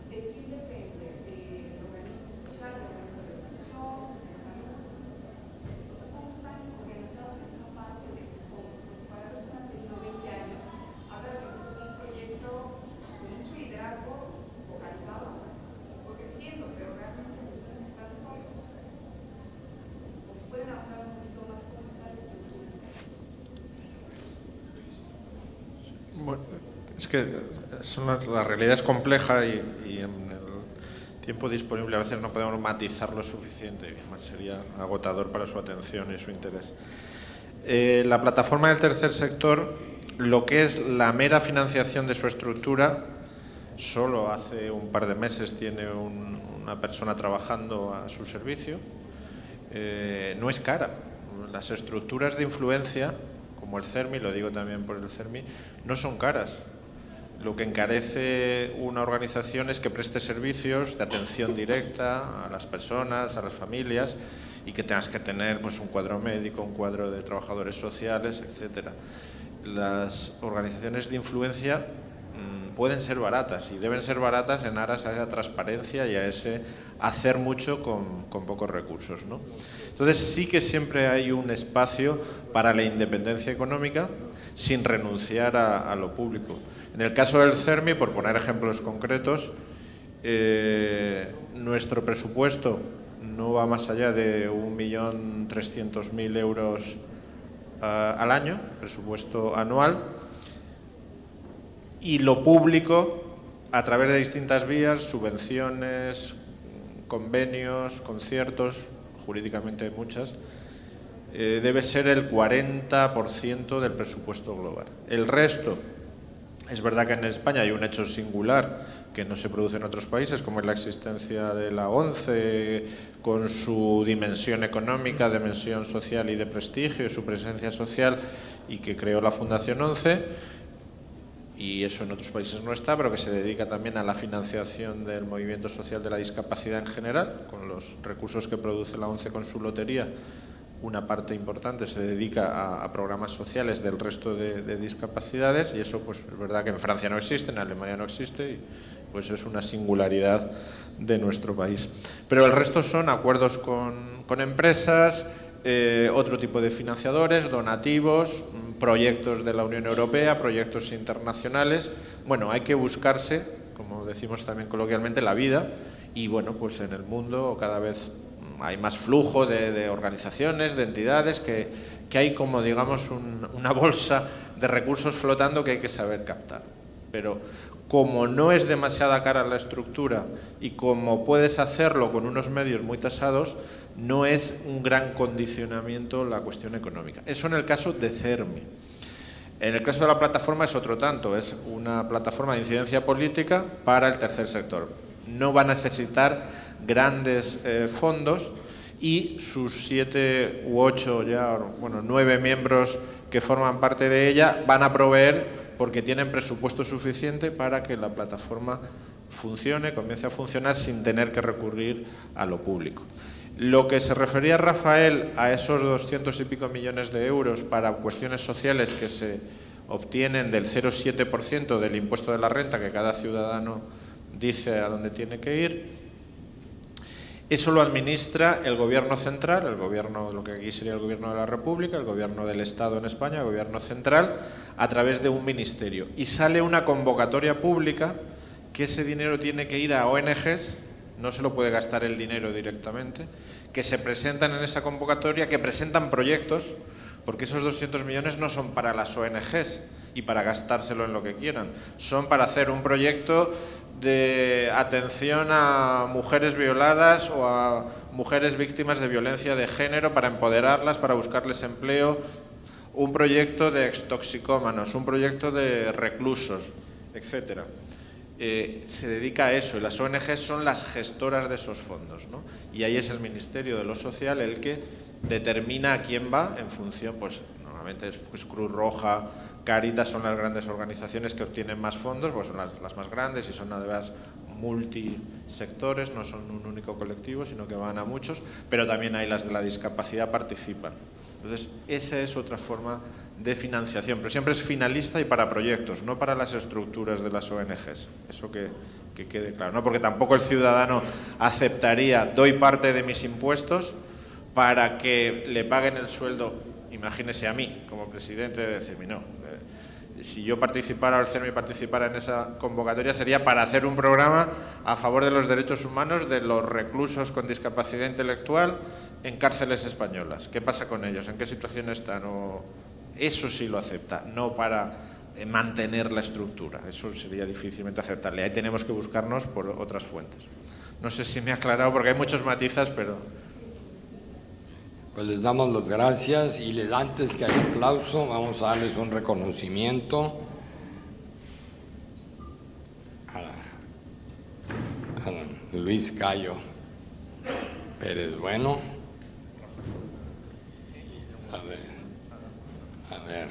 ¿De quién que la realidad es compleja y en el tiempo disponible a veces no podemos matizar lo suficiente, y además sería agotador para su atención y su interés. La plataforma del tercer sector, lo que es la mera financiación de su estructura, solo hace un par de meses tiene una persona trabajando a su servicio, no es cara. Las estructuras de influencia, como el CERMI, lo digo también por el CERMI, no son caras. Lo que encarece una organización es que preste servicios de atención directa a las personas, a las familias, y que tengas que tener pues, un cuadro médico, un cuadro de trabajadores sociales, etcétera. Las organizaciones de influencia pueden ser baratas y deben ser baratas en aras a esa transparencia y a ese hacer mucho con pocos recursos, ¿no? Entonces sí que siempre hay un espacio para la independencia económica sin renunciar a lo público. En el caso del CERMI, por poner ejemplos concretos, nuestro presupuesto no va más allá de 1.300.000 euros al año, presupuesto anual, y lo público, a través de distintas vías, subvenciones, convenios, conciertos, jurídicamente hay muchas, debe ser el 40% del presupuesto global. El resto, es verdad que en España hay un hecho singular que no se produce en otros países, como es la existencia de la ONCE, con su dimensión económica, dimensión social y de prestigio, y su presencia social, y que creó la Fundación ONCE, y eso en otros países no está, pero que se dedica también a la financiación del movimiento social de la discapacidad en general, con los recursos que produce la ONCE con su lotería. Una parte importante se dedica a programas sociales del resto de discapacidades, y eso pues es verdad que en Francia no existe, en Alemania no existe, y pues es una singularidad de nuestro país. Pero el resto son acuerdos con empresas, otro tipo de financiadores, donativos, proyectos de la Unión Europea, proyectos internacionales. Bueno, hay que buscarse, como decimos también coloquialmente, la vida, y bueno, pues en el mundo cada vez hay más flujo de organizaciones, de entidades, que hay como, digamos, una bolsa de recursos flotando que hay que saber captar. Pero como no es demasiada cara la estructura y como puedes hacerlo con unos medios muy tasados, no es un gran condicionamiento la cuestión económica. Eso en el caso de CERMI. En el caso de la plataforma es otro tanto, es una plataforma de incidencia política para el tercer sector. No va a necesitar grandes fondos, y sus 7 u 8 ya, bueno, 9 miembros que forman parte de ella van a proveer, porque tienen presupuesto suficiente para que la plataforma funcione, comience a funcionar sin tener que recurrir a lo público. Lo que se refería Rafael a esos 200 y pico millones de euros para cuestiones sociales que se obtienen del 0,7% del impuesto de la renta que cada ciudadano dice a dónde tiene que ir, eso lo administra el Gobierno central, el Gobierno, lo que aquí sería el Gobierno de la República, el Gobierno del Estado en España, el Gobierno central, a través de un ministerio. Y sale una convocatoria pública que ese dinero tiene que ir a ONGs, no se lo puede gastar el dinero directamente, que se presentan en esa convocatoria, que presentan proyectos, porque esos 200 millones no son para las ONGs y para gastárselo en lo que quieran, son para hacer un proyecto de atención a mujeres violadas o a mujeres víctimas de violencia de género, para empoderarlas, para buscarles empleo, un proyecto de extoxicómanos, un proyecto de reclusos, etcétera. Se dedica a eso, y las ONGs son las gestoras de esos fondos, ¿no? Y ahí es el Ministerio de lo Social el que determina a quién va en función, pues normalmente es pues, Cruz Roja, Cáritas son las grandes organizaciones que obtienen más fondos, pues son las más grandes y son además multisectores, no son un único colectivo, sino que van a muchos, pero también hay las de la discapacidad participan. Entonces, esa es otra forma de financiación, pero siempre es finalista y para proyectos, no para las estructuras de las ONGs. Eso que quede claro, ¿no? Porque tampoco el ciudadano aceptaría, doy parte de mis impuestos para que le paguen el sueldo, imagínese a mí, como presidente, de decirme, no, si yo participara o el CERMI participara en esa convocatoria sería para hacer un programa a favor de los derechos humanos de los reclusos con discapacidad intelectual en cárceles españolas. ¿Qué pasa con ellos? ¿En qué situación están? Eso sí lo acepta, no para mantener la estructura. Eso sería difícilmente aceptable. Ahí tenemos que buscarnos por otras fuentes. No sé si me he aclarado porque hay muchos matices, pero... Pues les damos las gracias y antes que el aplauso vamos a darles un reconocimiento a Luis Cayo Pérez Bueno. A ver.